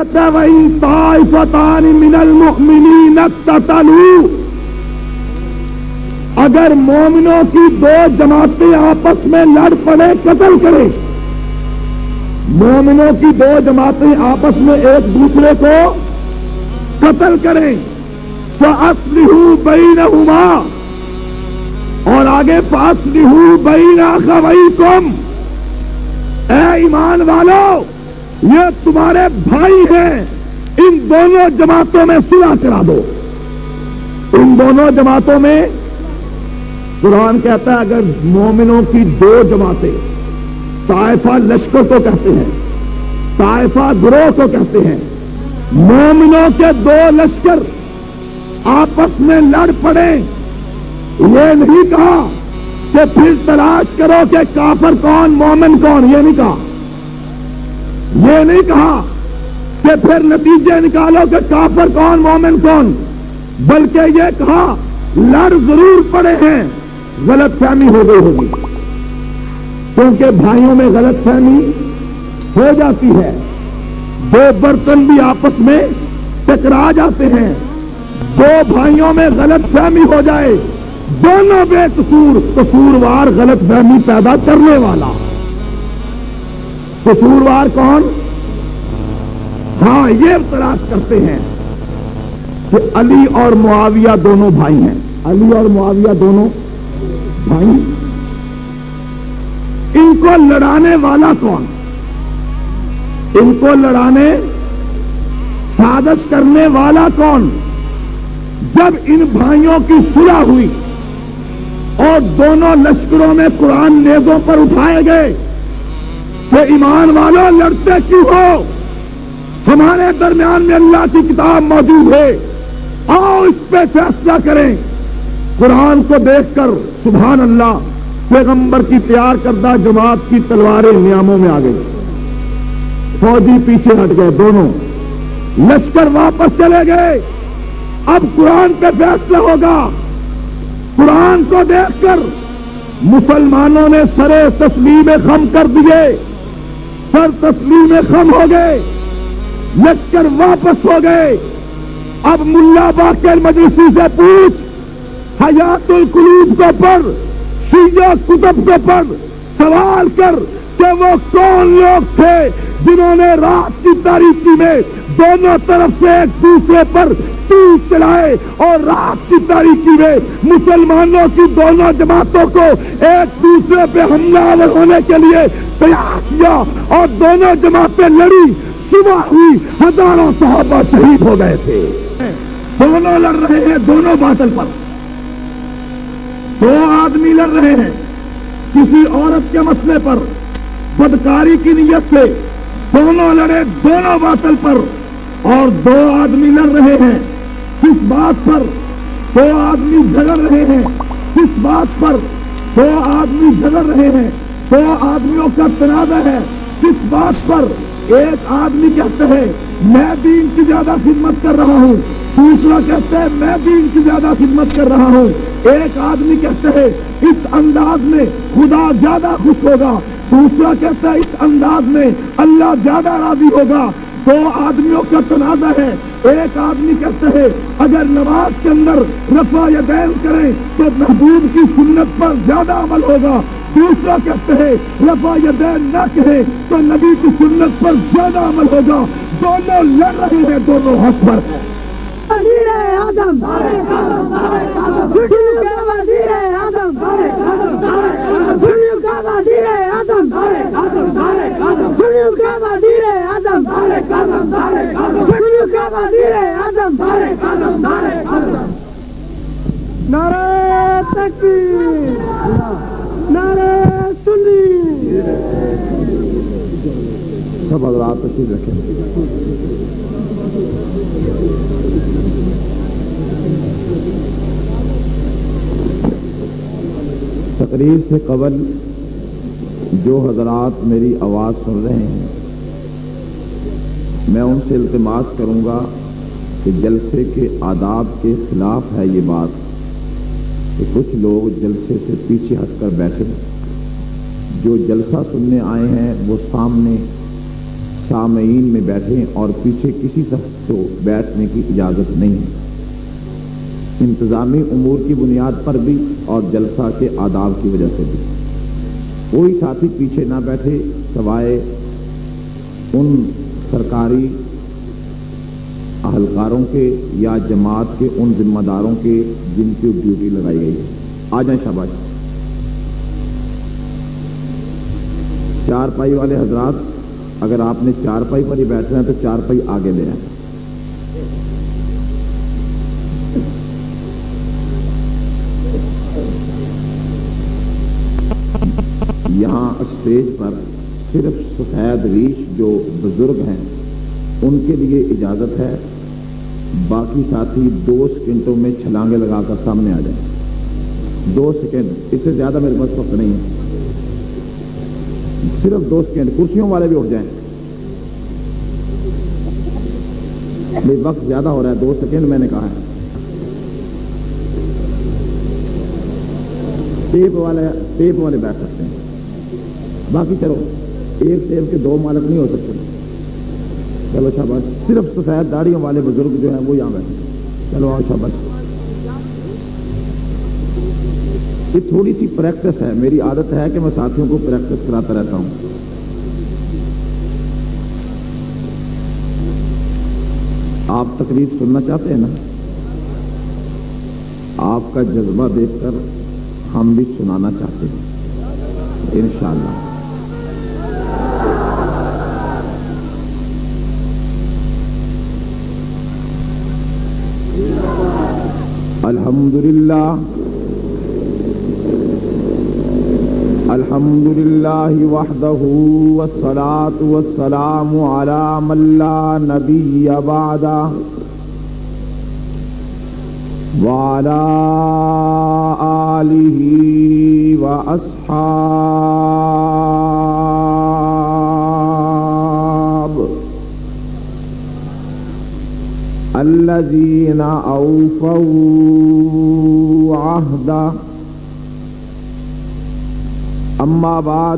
کہتا ہے وَإِن طَائِفَتَانِ مِنَ الْمُؤْمِنِينَ اقْتَتَلُوا، اگر مومنوں کی دو جماعتیں آپس میں لڑ پڑے قتل کریں، مومنوں کی دو جماعتیں آپس میں ایک دوسرے کو قتل کریں فَأَصْلِحُوا بَيْنَهُمَا، اور آگے فَأَصْلِحُوا بَيْنَ أَخَوَيْكُمْ، اے ایمان والو یہ تمہارے بھائی ہیں، ان دونوں جماعتوں میں صلح کرا دو۔ ان دونوں جماعتوں میں قرآن کہتا ہے اگر مومنوں کی دو جماعتیں، طائفہ لشکر کو کہتے ہیں، طائفہ گروہ کو کہتے ہیں، مومنوں کے دو لشکر آپس میں لڑ پڑے، یہ نہیں کہا کہ پھر تلاش کرو کہ کافر کون مومن کون، یہ نہیں کہا، یہ نہیں کہا کہ پھر نتیجے نکالو کہ کافر کون مومن کون، بلکہ یہ کہا لڑ ضرور پڑے ہیں، غلط فہمی ہو گئی ہوگی، کیونکہ بھائیوں میں غلط فہمی ہو جاتی ہے، دو برتن بھی آپس میں ٹکرا جاتے ہیں، دو بھائیوں میں غلط فہمی ہو جائے، دونوں بے قصوروار غلط فہمی پیدا کرنے والا، قصوروار کون؟ ہاں یہ تلاش کرتے ہیں کہ علی اور معاویہ دونوں بھائی ہیں، علی اور معاویہ دونوں بھائی، ان کو لڑانے والا کون، ان کو لڑانے سازش کرنے والا کون؟ جب ان بھائیوں کی صلح ہوئی اور دونوں لشکروں میں قرآن نیزوں پر اٹھائے گئے کہ ایمان والوں لڑتے کیوں ہو، ہمارے درمیان میں اللہ کی کتاب موجود ہے، آؤ اس پہ فیصلہ کریں۔ قرآن کو دیکھ کر سبحان اللہ پیغمبر کی تیار کردہ جماعت کی تلواریں نیاموں میں آ گئی، فوجی پیچھے ہٹ گئے، دونوں لشکر واپس چلے گئے، اب قرآن پہ فیصلہ ہوگا۔ قرآن کو دیکھ کر مسلمانوں نے سرے تسلیم خم کر دیے، سر تسلیم خم ہو گئے، لشکر واپس ہو گئے۔ اب ملا باقر مجلسی سے پوچھ، حیات القلوب کو پڑھ، شیعہ کتب کو پڑھ، سوال کر کہ وہ کون لوگ تھے جنہوں نے رات کی تاریکی میں دونوں طرف سے ایک دوسرے پر تیر چلائے اور رات کی تاریکی میں مسلمانوں کی دونوں جماعتوں کو ایک دوسرے پہ حملہ آور ہونے کے لیے تیار کیا اور دونوں جماعتیں لڑی، صبح ہوئی، ہزاروں صحابہ شہید ہو گئے تھے۔ دونوں لڑ رہے ہیں دونوں باطل پر، دو آدمی لڑ رہے ہیں کسی عورت کے مسئلے پر بدکاری کی نیت سے، دونوں لڑے دونوں باطل پر، اور دو آدمی لڑ رہے ہیں کس بات پر؟ دو آدمی جھگڑ رہے ہیں کس بات پر؟ دو آدمی جھگڑ رہے ہیں، دو آدمیوں کا تنازع ہے کس بات پر؟ ایک آدمی کہتے ہیں میں دین کی زیادہ خدمت کر رہا ہوں، دوسرا کہتے ہیں میں دین کی زیادہ خدمت کر رہا ہوں۔ ایک آدمی کہتے ہیں اس انداز میں خدا زیادہ خوش ہوگا، دوسرا کہتا ہے اس انداز میں اللہ زیادہ راضی ہوگا۔ دو آدمیوں کا تنازع ہے، ایک آدمی کہتے ہیں اگر نماز کے اندر رفع یدین کریں تو محبوب کی سنت پر زیادہ عمل ہوگا، دوسرا کہتے ہیں رفع یدین نہ کہیں تو نبی کی سنت پر زیادہ عمل ہوگا۔ دونوں لڑ رہے ہیں، دونوں حق پر ہیں۔ وزیر اعظم وزیر اعظم وزیر اعظم نعرہ تکبیر، نعرہ سنی۔ سب حضرات تشریف رکھیں۔ تقریر سے قبل جو حضرات میری آواز سن رہے ہیں میں ان سے التماس کروں گا کہ جلسے کے آداب کے خلاف ہے یہ بات کہ کچھ لوگ جلسے سے پیچھے ہٹ کر بیٹھے، جو جلسہ سننے آئے ہیں وہ سامنے سامعین میں بیٹھیں اور پیچھے کسی شخص کو بیٹھنے کی اجازت نہیں ہے، انتظامی امور کی بنیاد پر بھی اور جلسہ کے آداب کی وجہ سے بھی۔ کوئی ساتھی پیچھے نہ بیٹھے سوائے ان سرکاری اہلکاروں کے یا جماعت کے ان ذمہ داروں کے جن کی ڈیوٹی لگائی گئی ہے۔ آ جائیں شاباش۔ چارپائی والے حضرات اگر آپ نے چارپائی پر ہی بیٹھنا ہے تو چارپائی آگے لے آئیں۔ یہاں اسٹیج پر صرف سفید ریش جو بزرگ ہیں ان کے لیے اجازت ہے، باقی ساتھی 2 سیکنڈوں میں چھلانگے لگا کر سامنے آ جائیں۔ 2 سیکنڈ، اس سے زیادہ میرے پاس وقت نہیں ہے، صرف 2 سیکنڈ۔ کرسیوں والے بھی اٹھ جائیں، وقت زیادہ ہو رہا ہے، 2 سیکنڈ میں نے کہا ہے۔ ٹیپ والے بیٹھ سکتے ہیں، باقی چلو ایک ٹیپ کے 2 مالک نہیں ہو سکتے۔ چلو شاباش، صرف سفید داڑھیوں والے بزرگ جو ہیں وہ یہاں بیٹھے۔ چلو آؤ شاباش۔ یہ تھوڑی سی پریکٹس ہے، میری عادت ہے کہ میں ساتھیوں کو پریکٹس کراتا رہتا ہوں۔ آپ تقریر سننا چاہتے ہیں نا؟ آپ کا جذبہ دیکھ کر ہم بھی سنانا چاہتے ہیں انشاءاللہ۔ الحمدللہ وحدہ والصلاة والسلام علی من لا نبی بعدہ وعلی آلہ واصحابہ الذین اوفوا عہدہ۔ اما بعد،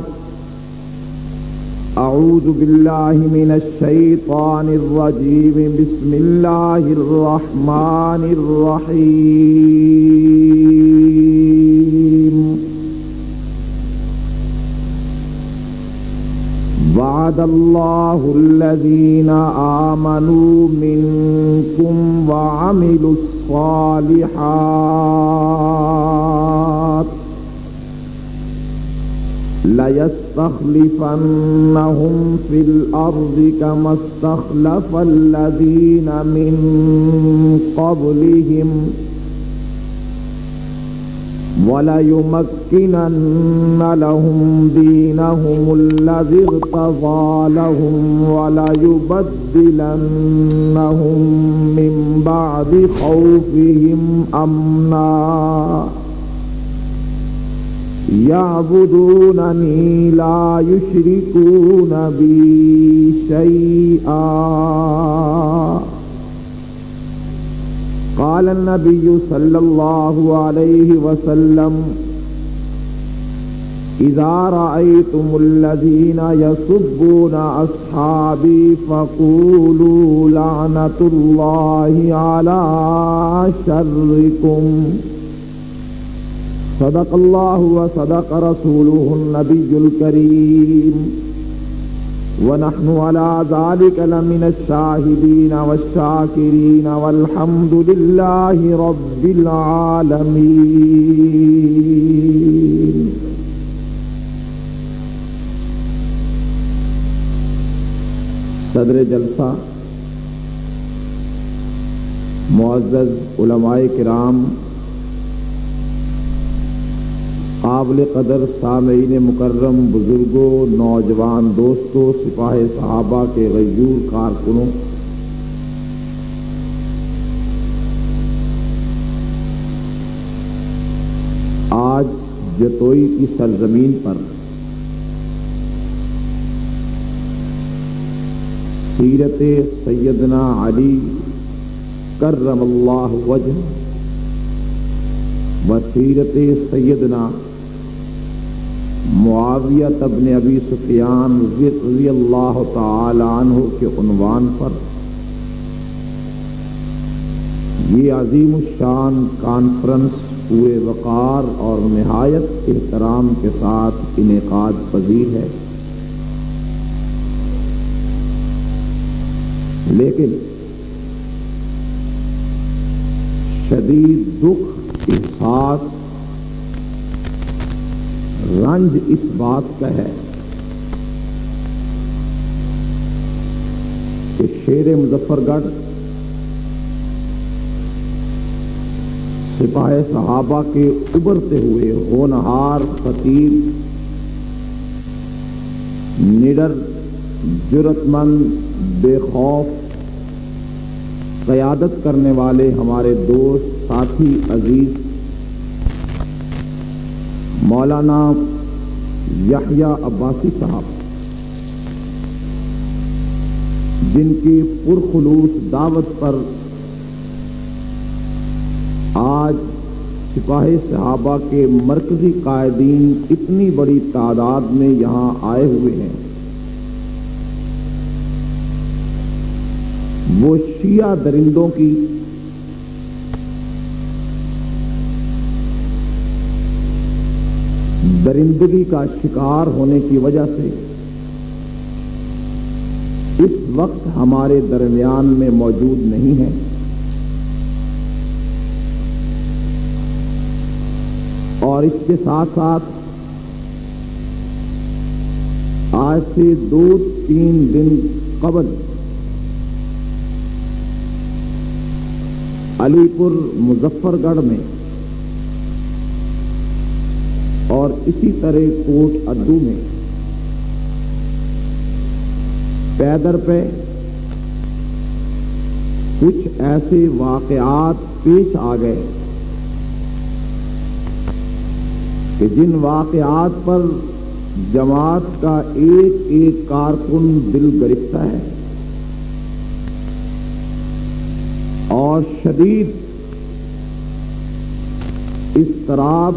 اعوذ باللہ من الشیطان الرجیم، بسم اللہ الرحمن الرحیم۔ وعد اللہ الذین آمنوا منکم وعملوا الصالحات لَيَسْتَخْلِفَنَّهُمْ فِي الْأَرْضِ كَمَا اسْتَخْلَفَ الَّذِينَ مِنْ قَبْلِهِمْ وَلَيُمَكِّنَنَّ لَهُمْ دِينَهُمُ الَّذِي ارْتَضَىٰ لَهُمْ وَلَيُبَدِّلَنَّهُمْ مِنْ بَعْدِ خَوْفِهِمْ أَمْنًا يعبدونني لا يشركون بي شيئا۔ قال النبي صلى الله عليه وسلم: إذا رأيتم الذين يسبون أصحابي فقولوا لعنة الله على شركم۔ صدق اللہ وصدق رسولہ النبی الکریم، ونحن على ذلك لمن الشاہدین والشاکرین والحمد للہ رب العالمین۔ صدر جلسہ، معزز علماء کرام، قابل قدر سامعین مکرم، بزرگوں، نوجوان دوستوں، سپاہ صحابہ کے غیور کارکنوں، آج جتوئی کی سرزمین پر سیرت سیدنا علی کرم اللہ وجہ و سیرت سیدنا معاویہ ابن ابی سفیان رضی اللہ تعالی عنہ کے عنوان پر یہ عظیم الشان کانفرنس پورے وقار اور نہایت احترام کے ساتھ انعقاد پذیر ہے، لیکن شدید دکھ، احساس، رنج اس بات کا ہے کہ شیر مظفر گڑھ سپاہ صحابہ کے ابھرتے ہوئے ہونہار خطیب، نڈر، جرأت مند، بے خوف قیادت کرنے والے ہمارے دوست ساتھی عزیز مولانا یحییٰ عباسی صاحب، جن کی پرخلوص دعوت پر آج سپاہ صحابہ کے مرکزی قائدین اتنی بڑی تعداد میں یہاں آئے ہوئے ہیں، وہ شیعہ درندوں کی درندگی کا شکار ہونے کی وجہ سے اس وقت ہمارے درمیان میں موجود نہیں ہے، اور اس کے ساتھ ساتھ آج سے 2-3 دن قبل علی پور مظفر گڑھ میں اور اسی طرح کوٹ ادو میں پیدر پہ کچھ ایسے واقعات پیش آ گئے کہ جن واقعات پر جماعت کا ایک ایک کارکن دل گرفتہ ہے اور شدید اضطراب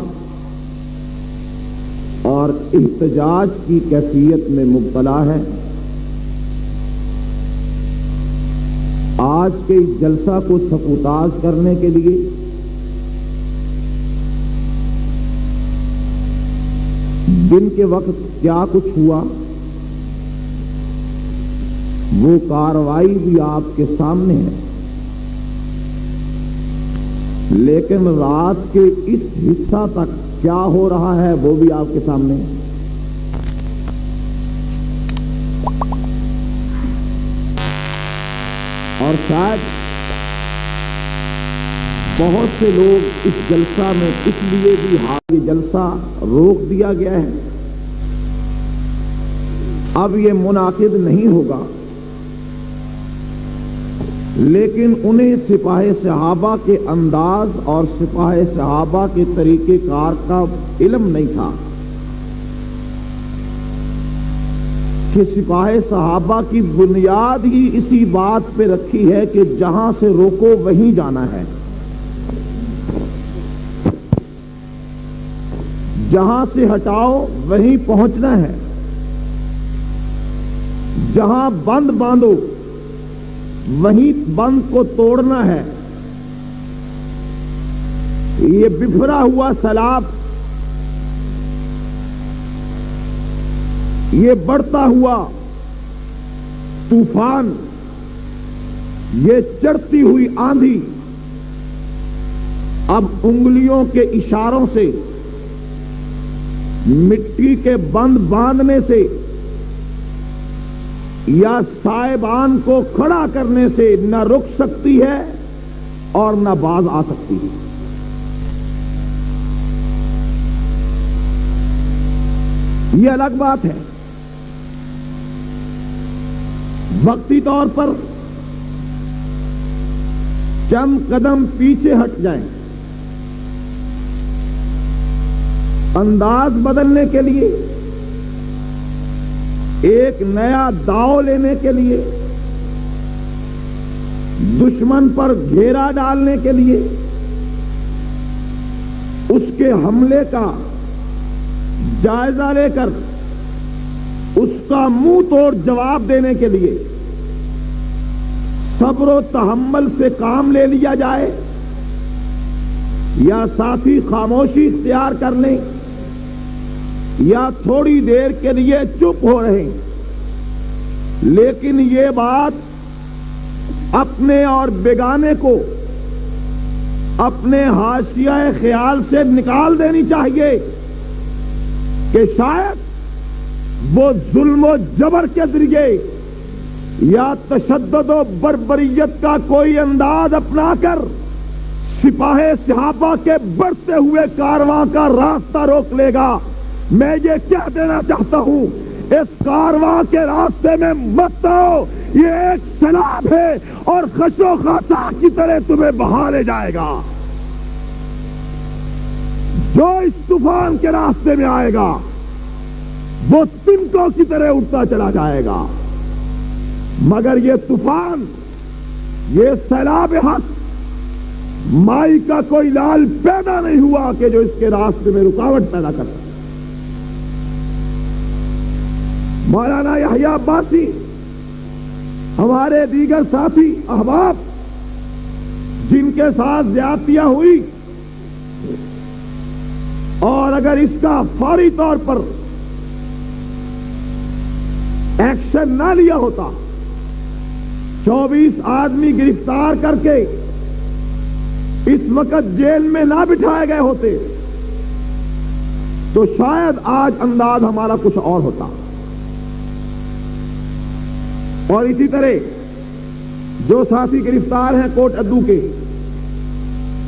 اور احتجاج کی کیفیت میں مبتلا ہے۔ آج کے اس جلسہ کو سفوتاز کرنے کے لیے دن کے وقت کیا کچھ ہوا وہ کارروائی بھی آپ کے سامنے ہے، لیکن رات کے اس حصہ تک کیا ہو رہا ہے وہ بھی آپ کے سامنے ہے۔ اور شاید بہت سے لوگ اس جلسہ میں اس لیے بھی یہ جلسہ روک دیا گیا ہے، اب یہ منعقد نہیں ہوگا، لیکن انہیں سپاہ صحابہ کے انداز اور سپاہ صحابہ کے طریقہ کار کا علم نہیں تھا کہ سپاہ صحابہ کی بنیاد ہی اسی بات پہ رکھی ہے کہ جہاں سے روکو وہیں جانا ہے، جہاں سے ہٹاؤ وہیں پہنچنا ہے، جہاں بند باندھو وہیں بند کو توڑنا ہے۔ یہ بفرا ہوا سیلاب، یہ بڑھتا ہوا طوفان، یہ چڑھتی ہوئی آندھی اب انگلیوں کے اشاروں سے، مٹی کے بند باندھنے سے یا صاحبان کو کھڑا کرنے سے نہ رک سکتی ہے اور نہ باز آ سکتی ہے۔ یہ الگ بات ہے، وقتی طور پر چند قدم پیچھے ہٹ جائیں، انداز بدلنے کے لیے، ایک نیا داؤ لینے کے لیے، دشمن پر گھیرا ڈالنے کے لیے، اس کے حملے کا جائزہ لے کر اس کا منہ توڑ جواب دینے کے لیے صبر و تحمل سے کام لے لیا جائے یا ساتھی خاموشی اختیار کر لیں یا تھوڑی دیر کے لیے چپ ہو رہے، لیکن یہ بات اپنے اور بیگانے کو اپنے حاشیہ خیال سے نکال دینی چاہیے کہ شاید وہ ظلم و جبر کے ذریعے یا تشدد و بربریت کا کوئی انداز اپنا کر سپاہ صحابہ کے بڑھتے ہوئے کارواں کا راستہ روک لے گا۔ میں یہ کہہ دینا چاہتا ہوں، اس کارواں کے راستے میں مت آؤ، یہ ایک سیلاب ہے اور خشو خاصا کی طرح تمہیں بہا لے جائے گا۔ جو اس طوفان کے راستے میں آئے گا وہ تنکوں کی طرح اٹھتا چلا جائے گا، مگر یہ طوفان، یہ سیلاب حق مائی کا کوئی لال پیدا نہیں ہوا کہ جو اس کے راستے میں رکاوٹ پیدا کر سکے۔ مولانا یحییٰ عباسی، ہمارے دیگر ساتھی احباب جن کے ساتھ زیادتیاں ہوئی، اور اگر اس کا فوری طور پر ایکشن نہ لیا ہوتا، 24 آدمی گرفتار کر کے اس وقت جیل میں نہ بٹھائے گئے ہوتے تو شاید آج انداز ہمارا کچھ اور ہوتا۔ اور اسی طرح جو ساتھی گرفتار ہیں کوٹ ادو کے،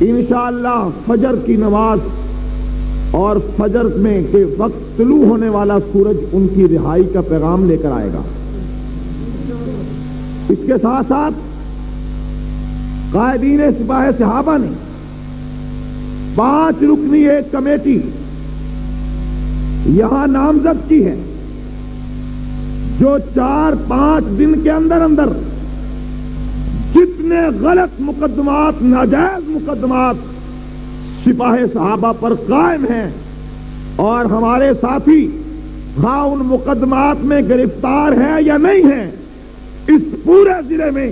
انشاءاللہ فجر کی نماز اور فجر میں کے وقت طلوع ہونے والا سورج ان کی رہائی کا پیغام لے کر آئے گا۔ اس کے ساتھ ساتھ قائدین سپاہ صحابہ نے 5 رکنی ایک کمیٹی یہاں نامزد کی ہے، جو 4-5 دن کے اندر اندر جتنے غلط مقدمات، ناجائز مقدمات سپاہ صحابہ پر قائم ہیں اور ہمارے ساتھی خواہ ان مقدمات میں گرفتار ہیں یا نہیں ہیں، اس پورے ضلع میں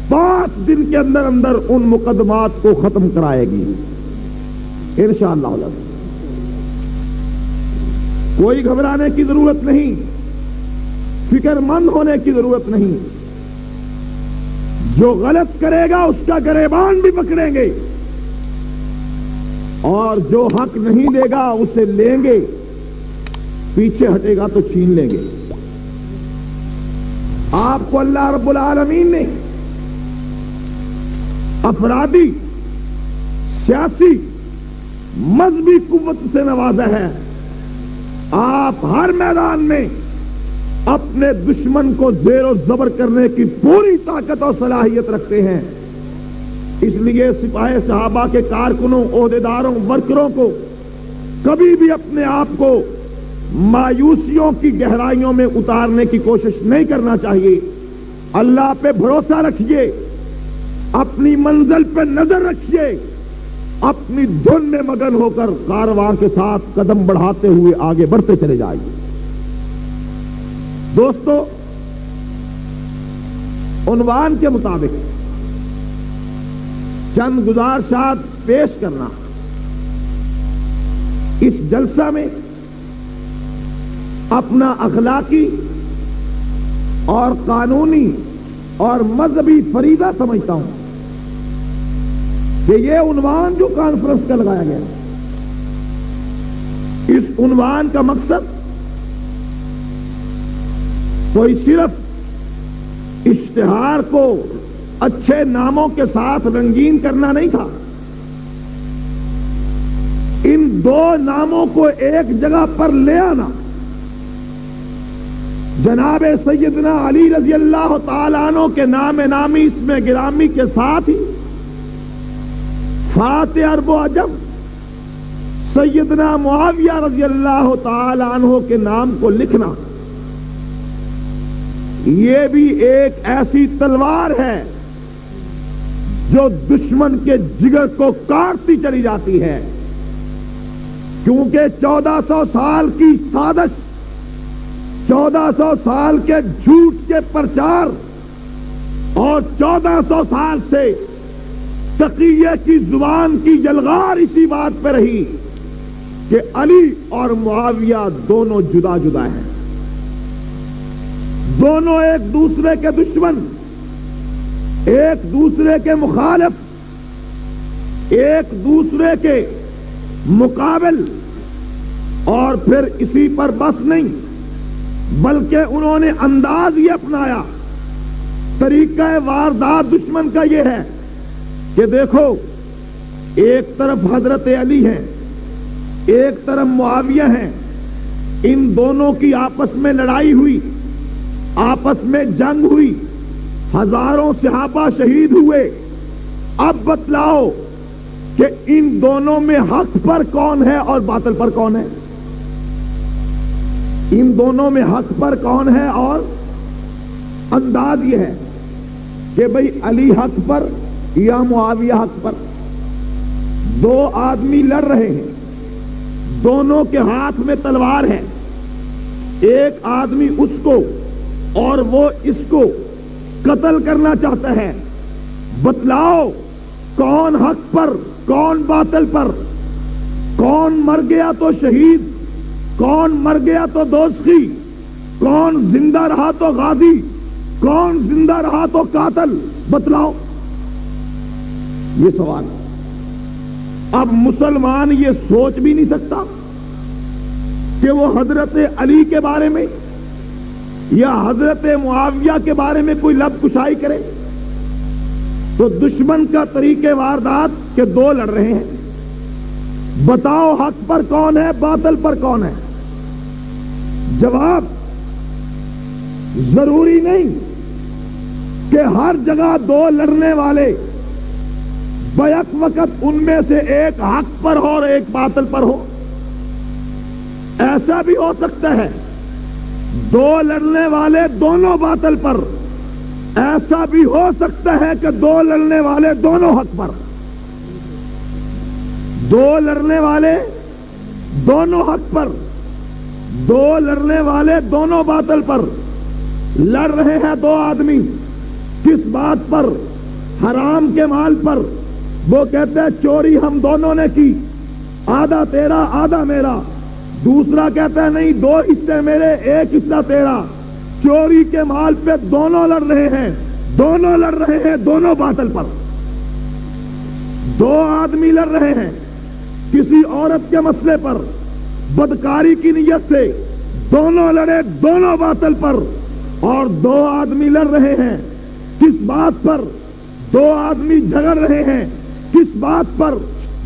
5 دن کے اندر اندر ان مقدمات کو ختم کرائے گی انشاءاللہ۔ کوئی گھبرانے کی ضرورت نہیں، فکر مند ہونے کی ضرورت نہیں۔ جو غلط کرے گا اس کا گریبان بھی پکڑیں گے، اور جو حق نہیں دے گا اسے لیں گے، پیچھے ہٹے گا تو چھین لیں گے۔ آپ کو اللہ رب العالمین نے افرادی، سیاسی، مذہبی قوت سے نوازا ہے۔ آپ ہر میدان میں اپنے دشمن کو زیر و زبر کرنے کی پوری طاقت اور صلاحیت رکھتے ہیں۔ اس لیے سپاہ صحابہ کے کارکنوں، عہدیداروں، ورکروں کو کبھی بھی اپنے آپ کو مایوسیوں کی گہرائیوں میں اتارنے کی کوشش نہیں کرنا چاہیے۔ اللہ پہ بھروسہ رکھیے، اپنی منزل پہ نظر رکھیے، اپنی دھن میں مگن ہو کر کارواں کے ساتھ قدم بڑھاتے ہوئے آگے بڑھتے چلے جائیے۔ دوستو، عنوان کے مطابق چند گزارشات پیش کرنا اس جلسہ میں اپنا اخلاقی اور قانونی اور مذہبی فریضہ سمجھتا ہوں کہ یہ عنوان جو کانفرنس کا لگایا گیا، اس عنوان کا مقصد کوئی صرف اشتہار کو اچھے ناموں کے ساتھ رنگین کرنا نہیں تھا، ان 2 ناموں کو ایک جگہ پر لے آنا، جناب سیدنا علی رضی اللہ تعالیٰ عنہ کے نام نامی اسم گرامی کے ساتھ ہی فاتح عرب و عجم سیدنا معاویہ رضی اللہ تعالیٰ عنہ کے نام کو لکھنا، یہ بھی ایک ایسی تلوار ہے جو دشمن کے جگر کو کاٹتی چلی جاتی ہے۔ کیونکہ 1400 سال کی سازش، 1400 سال کے جھوٹ کے پرچار اور 1400 سال سے تقیہ کی زبان کی یلغار اسی بات پہ رہی کہ علی اور معاویہ دونوں جدا جدا ہیں، دونوں ایک دوسرے کے دشمن، ایک دوسرے کے مخالف، ایک دوسرے کے مقابل، اور پھر اسی پر بس نہیں بلکہ انہوں نے انداز یہ اپنایا، طریقہ واردات دشمن کا یہ ہے کہ دیکھو ایک طرف حضرت علی ہیں، ایک طرف معاویہ ہیں، ان دونوں کی آپس میں لڑائی ہوئی، آپس میں جنگ ہوئی، ہزاروں صحابہ شہید ہوئے، اب بتلاؤ کہ ان دونوں میں حق پر کون ہے اور باطل پر کون ہے؟ ان دونوں میں حق پر کون ہے؟ اور انداز یہ ہے کہ بھئی علی حق پر یا معاویہ حق پر؟ دو آدمی لڑ رہے ہیں، دونوں کے ہاتھ میں تلوار ہے، ایک آدمی اس کو اور وہ اس کو قتل کرنا چاہتا ہے، بتلاؤ کون حق پر کون باطل پر؟ کون مر گیا تو شہید، کون مر گیا تو دوزخی، کون زندہ رہا تو غازی، کون زندہ رہا تو قاتل؟ بتلاؤ، یہ سوال۔ اب مسلمان یہ سوچ بھی نہیں سکتا کہ وہ حضرت علی کے بارے میں یا حضرت معاویہ کے بارے میں کوئی لب کشائی کرے، تو دشمن کا طریقے واردات کہ دو لڑ رہے ہیں، بتاؤ حق پر کون ہے باطل پر کون ہے؟ جواب ضروری نہیں کہ ہر جگہ دو لڑنے والے بیک وقت ان میں سے ایک حق پر ہو اور ایک باطل پر ہو، ایسا بھی ہو سکتا ہے دو لڑنے والے دونوں باطل پر، ایسا بھی ہو سکتا ہے کہ دو لڑنے والے دونوں حق پر، دو لڑنے والے دونوں حق پر، دو لڑنے والے دونوں باطل پر۔ لڑ رہے ہیں دو آدمی، کس بات پر؟ حرام کے مال پر۔ وہ کہتے ہیں چوری ہم دونوں نے کی، آدھا تیرا آدھا میرا، دوسرا کہتا ہے نہیں دو حصے میرے ایک حصہ تیرا۔ چوری کے مال پہ دونوں لڑ رہے ہیں، دونوں لڑ رہے ہیں دونوں باطل پر۔ دو آدمی لڑ رہے ہیں کسی عورت کے مسئلے پر بدکاری کی نیت سے، دونوں لڑے دونوں باطل پر۔ اور دو آدمی لڑ رہے ہیں کس بات پر؟ دو آدمی جھگڑ رہے ہیں کس بات پر؟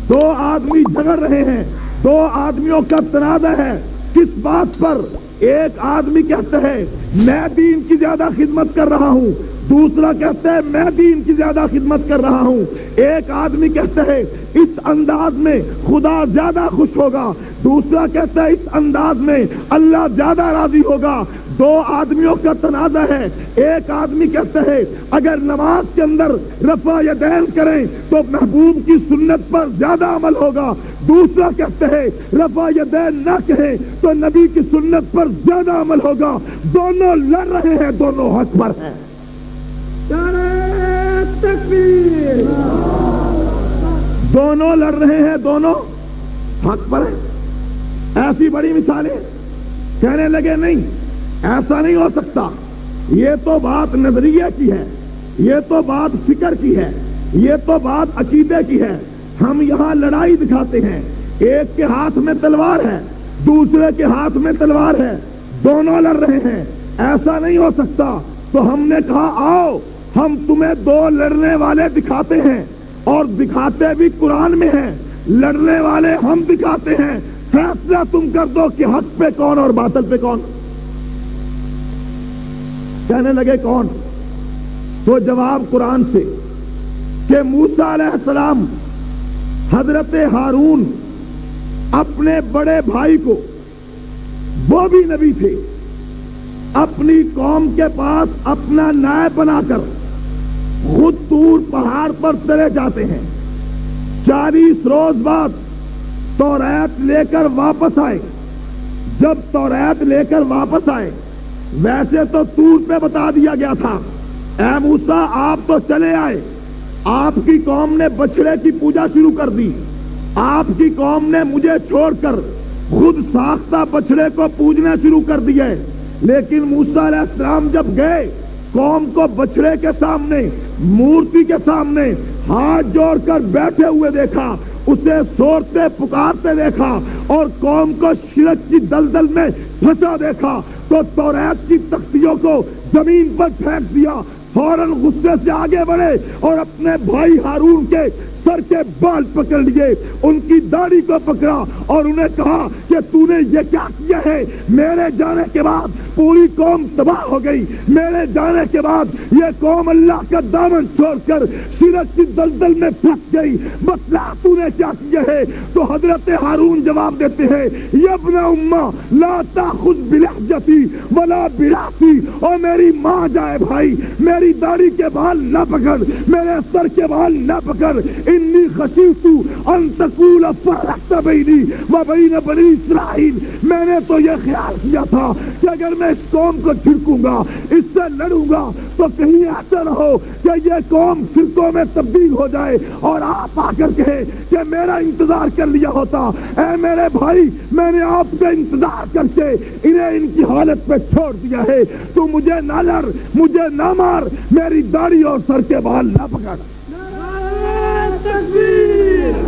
دو آدمی جھگڑ رہے ہیں، دو آدمیوں کا تنازع ہے کس بات پر؟ ایک آدمی کہتا ہے میں دین کی زیادہ خدمت کر رہا ہوں، دوسرا کہتا ہے میں دین کی زیادہ خدمت کر رہا ہوں۔ ایک آدمی کہتا ہے اس انداز میں خدا زیادہ خوش ہوگا، دوسرا کہتا ہے اس انداز میں اللہ زیادہ راضی ہوگا۔ دو آدمیوں کا تنازع ہے۔ ایک آدمی کہتا ہے اگر نماز کے اندر رفع یدین کریں تو محبوب کی سنت پر زیادہ عمل ہوگا، دوسرا کہتا ہے رفع یدین نہ کہیں تو نبی کی سنت پر زیادہ عمل ہوگا۔ دونوں لڑ رہے ہیں، دونوں حق پر ہیں۔ نعرہ تکبیر، دونوں لڑ رہے ہیں، دونوں حق پر ہیں۔ ایسی بڑی مثالیں کہنے لگے نہیں ایسا نہیں ہو سکتا، یہ تو بات نظریے کی ہے، یہ تو بات فکر کی ہے، یہ تو بات عقیدے کی ہے۔ ہم یہاں لڑائی دکھاتے ہیں، ایک کے ہاتھ میں تلوار ہے دوسرے کے ہاتھ میں تلوار ہے، دونوں لڑ رہے ہیں، ایسا نہیں ہو سکتا۔ تو ہم نے کہا آؤ ہم تمہیں دو لڑنے والے دکھاتے ہیں، اور دکھاتے بھی قرآن میں ہیں، لڑنے والے ہم دکھاتے ہیں، فیصلہ تم کر دو کہ حق پہ کون اور باطل پہ کون۔ کہنے لگے کون؟ تو جواب قرآن سے کہ موسیٰ علیہ السلام حضرت ہارون اپنے بڑے بھائی کو، وہ بھی نبی تھے، اپنی قوم کے پاس اپنا نائب بنا کر خود طور پہاڑ پر چلے جاتے ہیں۔ 40 روز بعد توریت لے کر واپس آئے. جب توریت لے کر واپس آئے ویسے تو طور پہ بتا دیا گیا تھا اے موسیٰ آپ تو چلے آئے, آپ کی قوم نے بچڑے کی پوجا شروع کر دی, آپ کی قوم نے مجھے چھوڑ کر خود ساختہ بچڑے کو پوجنا شروع کر دیا ہے. لیکن موسیٰ علیہ السلام جب گئے قوم کو بچڑے کے سامنے, مورتی کے سامنے ہاتھ جوڑ کر بیٹھے ہوئے دیکھا, اسے سوڑتے پکارتے دیکھا اور قوم کو شرک کی دلدل میں پھنسا دیکھا تو توریت کی تختیوں کو زمین پر پھینک دیا, فوراً غصے سے آگے بڑھے اور اپنے بھائی ہارون کے سر کے بال پکڑ لیے, ان کی داڑھی کو پکڑا اور انہیں کہا کہ تو نے یہ کیا کیا ہے؟ میرے جانے کے بعد پوری قوم تباہ ہو گئی, میرے جانے کے بعد یہ قوم اللہ کا دامن چھوڑ کر شرک کی دلدل میں پھنس گئی, بتلا تو نے کیا کیا ہے؟ تو حضرت ہارون جواب دیتے ہیں یبن امہ لا تاخذ بلحجتی ولا براسی, اور میری ماں جائے بھائی میری داڑھی کے بال نہ پکڑ, میرے سر کے بال نہ پکڑ, انی خشیت ان تقول فرقت بینی و بین بنی اسرائیل, میں نے تو یہ خیال کیا تھا کہ اگر میں اس قوم کو چھڑکوں گا, اس سے لڑوں گا تو کہیں ایسا نہ ہو کہ یہ قوم فرقوں میں تبدیل ہو جائے اور آپ آ کر کہے کہ میرا انتظار کر لیا ہوتا. اے میرے بھائی میں نے آپ کا انتظار کر کے انہیں ان کی حالت پہ چھوڑ دیا ہے, تو مجھے نہ لڑ, مجھے نہ مار, میری داڑھی اور سر کے بال نہ پکڑ. تکبیر,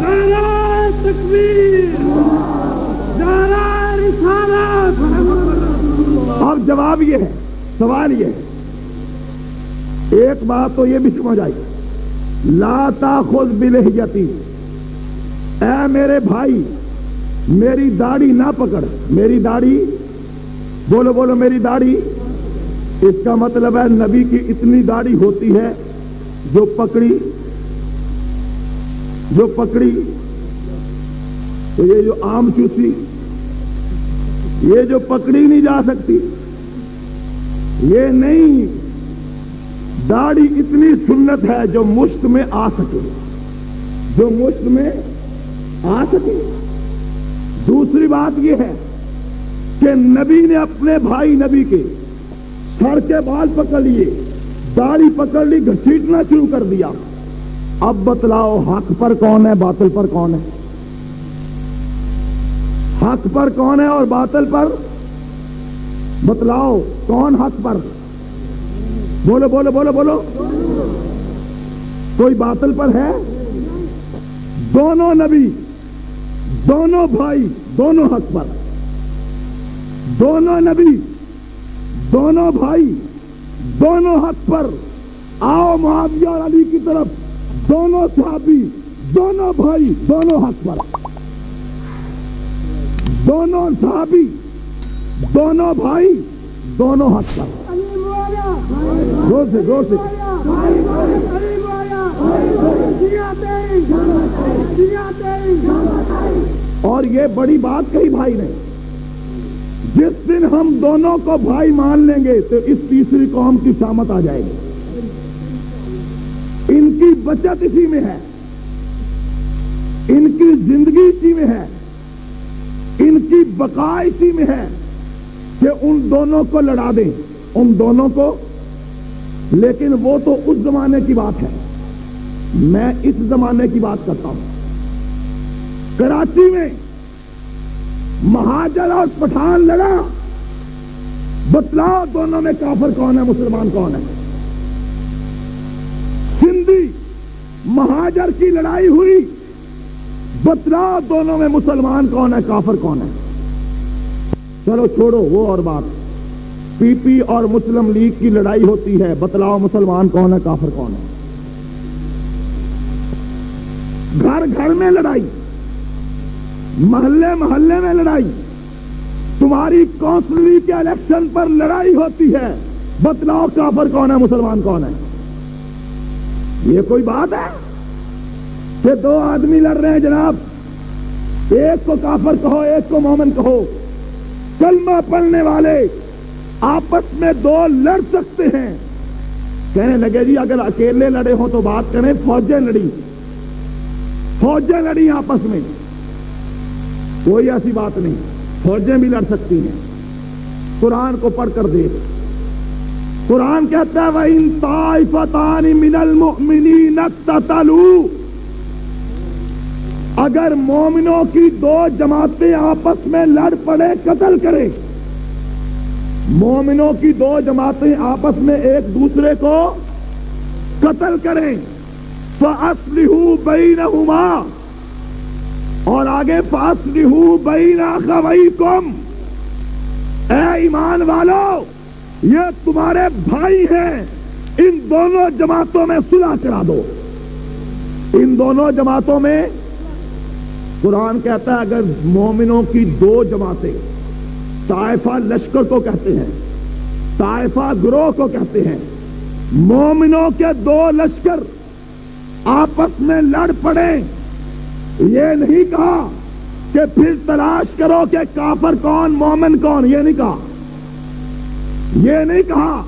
نعرہ تکبیر, نعرہ رسالت. اب جواب یہ ہے, سوال یہ ہے, ایک بات تو یہ بھی سمجھ آئی, لا تاخذ بلحیتی, اے میرے بھائی میری داڑھی نہ پکڑ, میری داڑھی, بولو بولو میری داڑھی, اس کا مطلب ہے نبی کی اتنی داڑھی ہوتی ہے جو پکڑی تو یہ جو آم چوسی, یہ جو پکڑی نہیں جا سکتی, یہ نہیں, داڑھی اتنی سنت ہے جو مشت میں آ سکے, جو مشت میں آ سکے. دوسری بات یہ ہے کہ نبی نے اپنے بھائی نبی کے سر کے بال پکڑ لیے, داڑھی پکڑ لی, گھسیٹنا شروع کر دیا. اب بتلاؤ حق پر کون ہے, باطل پر کون ہے؟ حق پر کون ہے اور باطل پر؟ بتلاؤ کون حق پر؟ بولو بولو بولو بولو. کوئی باطل پر ہے؟ دونوں نبی, دونوں بھائی, دونوں حق پر, دونوں نبی, دونوں بھائی, دونوں حق پر. آؤ معاویہ اور علی کی طرف, دونوں صحابی, دونوں بھائی, دونوں حق پر, دونوں صحابی, دونوں بھائی, دونوں حق پر. زور سے زور سے. اور یہ بڑی بات کہی بھائی نے, جس دن ہم دونوں کو بھائی مان لیں گے تو اس تیسری قوم کی شامت آ جائے گی. ان کی بچت اسی میں ہے, ان کی زندگی اسی میں ہے, ان کی بقا اسی میں ہے کہ ان دونوں کو لڑا دیں, ان دونوں کو. لیکن وہ تو اس زمانے کی بات ہے, میں اس زمانے کی بات کرتا ہوں. کراچی میں مہاجر اور پٹھان لڑا, بتلاؤ دونوں میں کافر کون ہے, مسلمان کون ہے؟ سندھی مہاجر کی لڑائی ہوئی, بتلاؤ دونوں میں مسلمان کون ہے, کافر کون ہے؟ چلو چھوڑو وہ اور بات. پی پی اور مسلم لیگ کی لڑائی ہوتی ہے, بتلاؤ مسلمان کون ہے, کافر کون ہے؟ گھر گھر میں لڑائی, محلے محلے میں لڑائی, تمہاری کونسلری کے الیکشن پر لڑائی ہوتی ہے, بتلاؤ کافر کون ہے, مسلمان کون ہے؟ یہ کوئی بات ہے کہ دو آدمی لڑ رہے ہیں جناب, ایک کو کافر کہو ایک کو مومن کہو, کلمہ پڑھنے والے آپس میں دو لڑ سکتے ہیں. کہنے لگے جی اگر اکیلے لڑے ہوں تو بات کریں, فوجیں لڑی, فوجیں لڑی آپس میں، کوئی ایسی بات نہیں، فوجیں بھی لڑ سکتی ہیں۔ قرآن کو پڑھ کر دیکھ، قرآن کہتا ہے وَإِن طَائِفَتَانِ مِنَ الْمُؤْمِنِينَ اقْتَتَلُوا، اگر مومنوں کی دو جماعتیں آپس میں لڑ پڑے، قتل کریں، مومنوں کی دو جماعتیں آپس میں ایک دوسرے کو قتل کریں، فَأَصْلِحُوا بَيْنَهُمَا، اور آگے فَأَصْلِحُوا بَيْنَ أَخَوَيْكُمْ، اے ایمان والو یہ تمہارے بھائی ہیں، ان دونوں جماعتوں میں صلح کرا دو، ان دونوں جماعتوں میں۔ قرآن کہتا ہے اگر مومنوں کی دو جماعتیں، طائفہ لشکر کو کہتے ہیں، طائفہ گروہ کو کہتے ہیں، مومنوں کے دو لشکر آپس میں لڑ پڑے، یہ نہیں کہا کہ پھر تلاش کرو کہ کافر کون مومن کون، یہ نہیں کہا، یہ نہیں کہا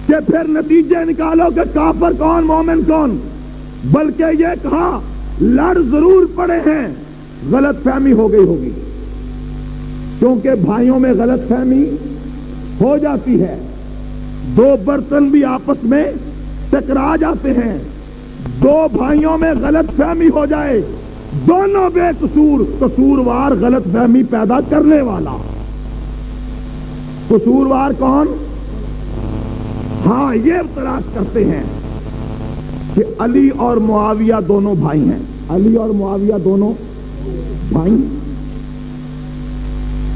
کہ پھر نتیجے نکالو کہ کافر کون مومن کون، بلکہ یہ کہا لڑ ضرور پڑے ہیں، غلط فہمی ہو گئی ہوگی، کیونکہ بھائیوں میں غلط فہمی ہو جاتی ہے، دو برتن بھی آپس میں ٹکرا جاتے ہیں، دو بھائیوں میں غلط فہمی ہو جائے، دونوں بے قصور، قصوروار غلط فہمی پیدا کرنے والا، قصوروار کون؟ ہاں یہ تلاش کرتے ہیں کہ علی اور معاویہ دونوں بھائی ہیں، علی اور معاویہ دونوں بھائی،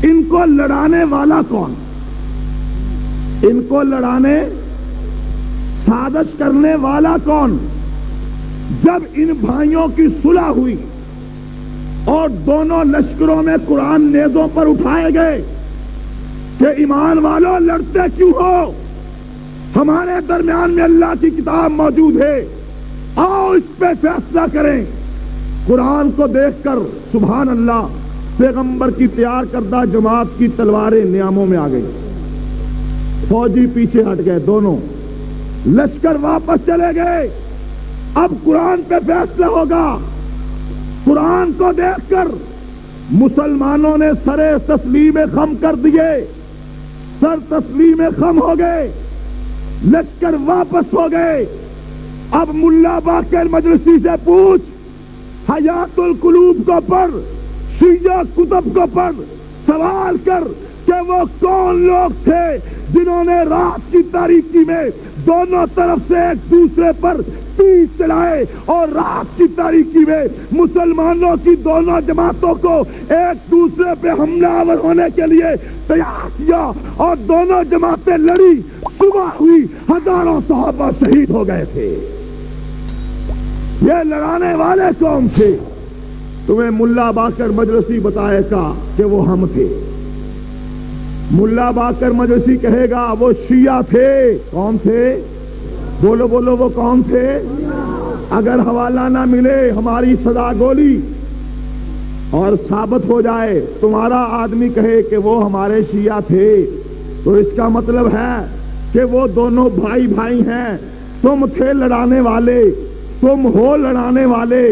ان کو لڑانے والا کون، ان کو لڑانے سازش کرنے والا کون؟ جب ان بھائیوں کی صلح ہوئی اور دونوں لشکروں میں قرآن نیزوں پر اٹھائے گئے کہ ایمان والوں لڑتے کیوں ہو، ہمارے درمیان میں اللہ کی کتاب موجود ہے، آؤ اس پہ فیصلہ کریں۔ قرآن کو دیکھ کر سبحان اللہ پیغمبر کی تیار کردہ جماعت کی تلواریں نیاموں میں آ گئی، فوجی پیچھے ہٹ گئے، دونوں لشکر واپس چلے گئے، اب قرآن پہ فیصلہ ہوگا۔ قرآن کو دیکھ کر مسلمانوں نے سرے تسلیم خم کر دیے، سر تسلیم خم ہو گئے، لشکر واپس ہو گئے۔ اب ملا باقر مجلسی سے پوچھ، حیات القلوب کو پڑھ، شیعہ کتب کو پڑھ، سوال کر کہ وہ کون لوگ تھے جنہوں نے رات کی تاریکی میں دونوں طرف سے ایک دوسرے پر تیر چلائے اور رات کی تاریکی میں مسلمانوں کی دونوں جماعتوں کو ایک دوسرے پہ حملہ آور ہونے کے لیے تیار کیا، اور دونوں جماعتیں لڑی، صبح ہوئی، ہزاروں صحابہ شہید ہو گئے تھے۔ یہ لڑانے والے قوم تھے، تمہیں ملا باقر مجلسی بتائے گا کہ وہ ہم تھے، ملا باقر مجلسی کہے گا وہ شیعہ تھے۔ کون تھے؟ بولو بولو، وہ کون تھے؟ اگر حوالہ نہ ملے ہماری صدا گولی اور ثابت ہو جائے، تمہارا آدمی کہے کہ وہ ہمارے شیعہ تھے، تو اس کا مطلب ہے کہ وہ دونوں بھائی بھائی ہیں، تم تھے لڑانے والے، تم ہو لڑانے والے،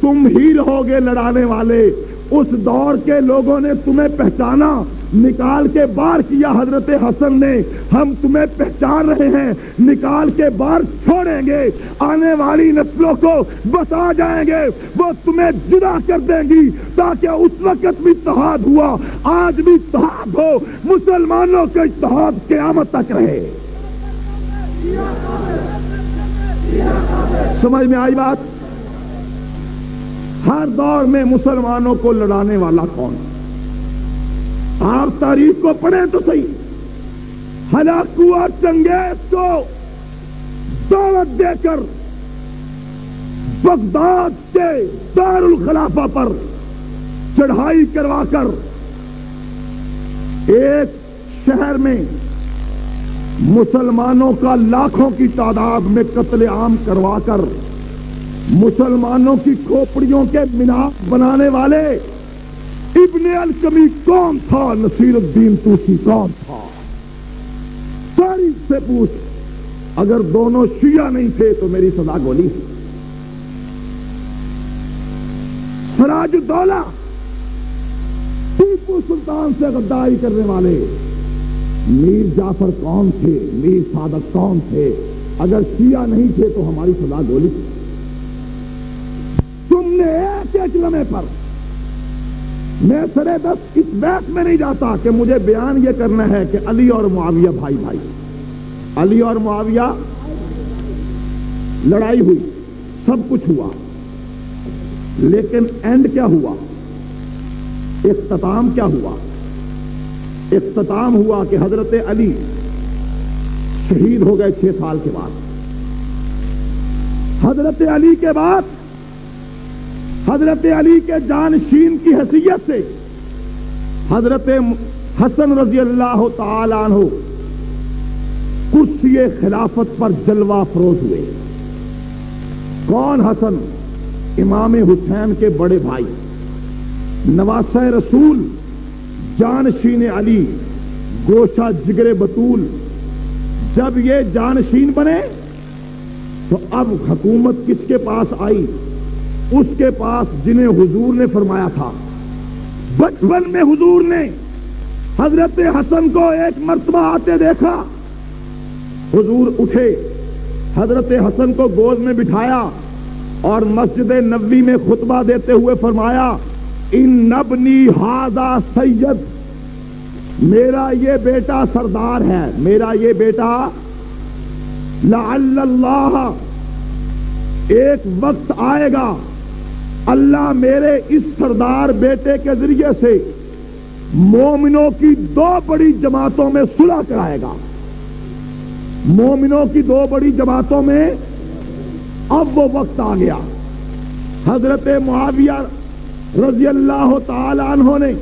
تم ہی رہوگے لڑانے والے۔ اس دور کے لوگوں نے تمہیں پہچانا، نکال کے باہر کیا حضرت حسن نے، ہم تمہیں پہچان رہے ہیں، نکال کے باہر چھوڑیں گے، آنے والی نسلوں کو بتا جائیں گے، وہ تمہیں جدا کر دیں گی، تاکہ اس وقت بھی اتحاد ہوا، آج بھی اتحاد ہو، مسلمانوں کا اتحاد قیامت تک رہے۔ سمجھ میں آئی بات؟ ہر دور میں مسلمانوں کو لڑانے والا کون؟ آپ تاریخ کو پڑھیں تو صحیح، ہلاکو اور چنگیز کو دعوت دے کر بغداد کے دار الخلافہ پر چڑھائی کروا کر ایک شہر میں مسلمانوں کا لاکھوں کی تعداد میں قتل عام کروا کر مسلمانوں کی کھوپڑیوں کے مینار بنانے والے ابن القمی کون تھا؟ نصیر الدین توسی کون تھا؟ تاریخ سے پوچھ، اگر دونوں شیعہ نہیں تھے تو میری صدا گولی۔ سراج الدولہ ٹیپو سلطان سے غداری کرنے والے میر جعفر کون تھے، میر صادق کون تھے؟ اگر شیعہ نہیں تھے تو ہماری سزا گولی تھی۔ تم نے ایک ایک لمحے پر، میں سرے دست اس بحث میں نہیں جاتا کہ مجھے بیان یہ کرنا ہے کہ علی اور معاویہ بھائی بھائی، علی اور معاویہ لڑائی ہوئی، سب کچھ ہوا، لیکن اینڈ کیا ہوا؟ اختتام کیا ہوا؟ اختتام ہوا کہ حضرت علی شہید ہو گئے 6 سال کے بعد۔ حضرت علی کے بعد حضرت علی کے جانشین کی حیثیت سے حضرت حسن رضی اللہ تعالی عنہ کرسی خلافت پر جلوہ افروز ہوئے۔ کون حسن؟ امام حسین کے بڑے بھائی، نواسہ رسول، جانشین علی، گوشہ جگر بطول۔ جب یہ جانشین بنے تو اب حکومت کس کے پاس آئی؟ اس کے پاس جنہیں حضور نے فرمایا تھا۔ بچپن میں حضور نے حضرت حسن کو ایک مرتبہ آتے دیکھا، حضور اٹھے، حضرت حسن کو گود میں بٹھایا اور مسجد نبوی میں خطبہ دیتے ہوئے فرمایا، ان ابنی ھذا سید، میرا یہ بیٹا سردار ہے، میرا یہ بیٹا، لعل اللہ، ایک وقت آئے گا اللہ میرے اس سردار بیٹے کے ذریعے سے مومنوں کی 2 بڑی جماعتوں میں صلح کرائے گا۔ مومنوں کی 2 بڑی جماعتوں میں اب وہ وقت آ گیا۔ حضرت معاویہ رضی اللہ تعالی عنہ نے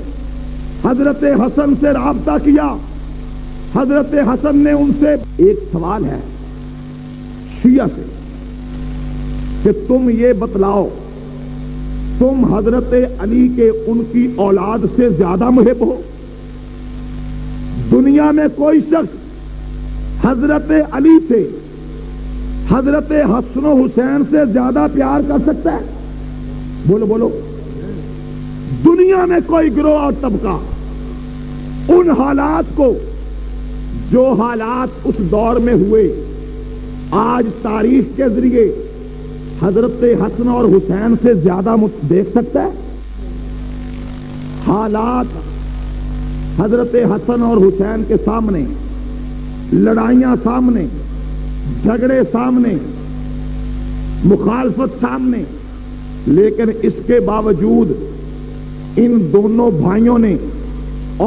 حضرت حسن سے رابطہ کیا۔ حضرت حسن نے ان سے ایک سوال ہے شیعہ سے کہ تم یہ بتلاؤ، تم حضرت علی کے ان کی اولاد سے زیادہ محب ہو؟ دنیا میں کوئی شخص حضرت علی سے، حضرت حسن و حسین سے زیادہ پیار کر سکتا ہے؟ بولو بولو۔ دنیا میں کوئی گروہ اور طبقہ ان حالات کو، جو حالات اس دور میں ہوئے، آج تاریخ کے ذریعے حضرت حسن اور حسین سے زیادہ دیکھ سکتا ہے؟ حالات حضرت حسن اور حسین کے سامنے، لڑائیاں سامنے، جھگڑے سامنے، مخالفت سامنے، لیکن اس کے باوجود ان دونوں بھائیوں نے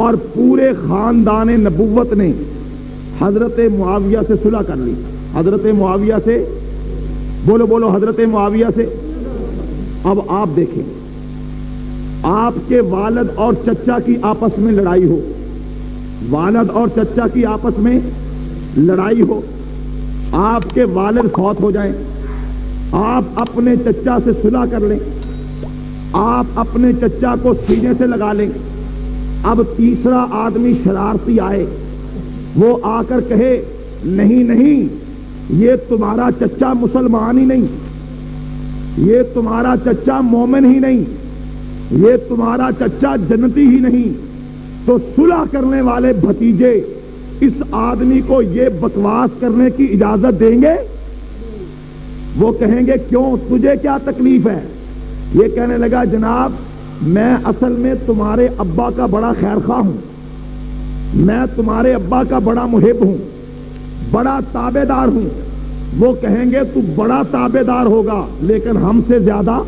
اور پورے خاندان نبوت نے حضرت معاویہ سے صلح کر لی۔ حضرت معاویہ سے، بولو بولو، حضرت معاویہ سے۔ اب آپ دیکھیں، آپ کے والد اور چچا کی آپس میں لڑائی ہو، والد اور چچا کی آپس میں لڑائی ہو، آپ کے والد فوت ہو جائیں، آپ اپنے چچا سے صلح کر لیں، آپ اپنے چچا کو سینے سے لگا لیں، اب تیسرا آدمی شرارتی آئے، وہ آ کر کہے نہیں نہیں، یہ تمہارا چچا مسلمان ہی نہیں، یہ تمہارا چچا مومن ہی نہیں، یہ تمہارا چچا جنتی ہی نہیں، تو صلح کرنے والے بھتیجے اس آدمی کو یہ بکواس کرنے کی اجازت دیں گے؟ وہ کہیں گے کیوں، تجھے کیا تکلیف ہے؟ یہ کہنے لگا جناب میں اصل میں تمہارے ابا کا بڑا خیر خواہ ہوں، میں تمہارے ابا کا بڑا محب ہوں، بڑا تابع دار ہوں۔ وہ کہیں گے تو بڑا تابع دار ہوگا لیکن ہم سے زیادہ۔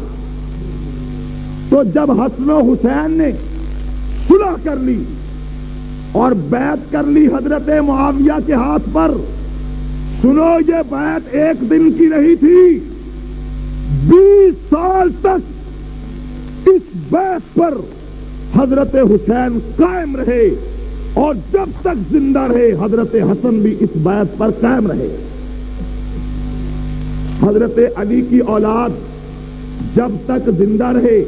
تو جب حسن و حسین نے صلح کر لی اور بیعت کر لی حضرت معاویہ کے ہاتھ پر، سنو یہ بیعت ایک دن کی نہیں تھی، 20 سال تک اس بیعت پر حضرت حسین قائم رہے، اور جب تک زندہ رہے حضرت حسن بھی اس بیعت پر قائم رہے۔ حضرت علی کی اولاد جب تک زندہ رہے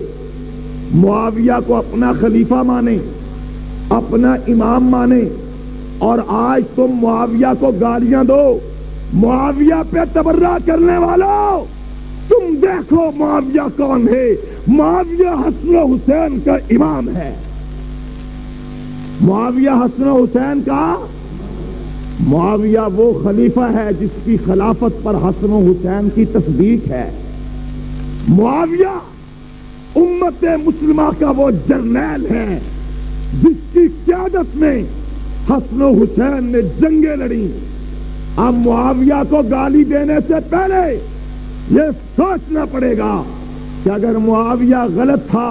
معاویہ کو اپنا خلیفہ مانے، اپنا امام مانے، اور آج تم معاویہ کو گالیاں دو۔ معاویہ پہ تبرہ کرنے والوں، تم دیکھو معاویہ کون ہے؟ معاویہ حسن و حسین کا امام ہے. معاویہ حسن و حسین کا معاویہ وہ خلیفہ ہے جس کی خلافت پر حسن و حسین کی تصدیق ہے. معاویہ امت مسلمہ کا وہ جرنیل ہے جس کی قیادت میں حسن و حسین نے جنگیں لڑی. اب معاویہ کو گالی دینے سے پہلے یہ سوچنا پڑے گا کہ اگر معاویہ غلط تھا،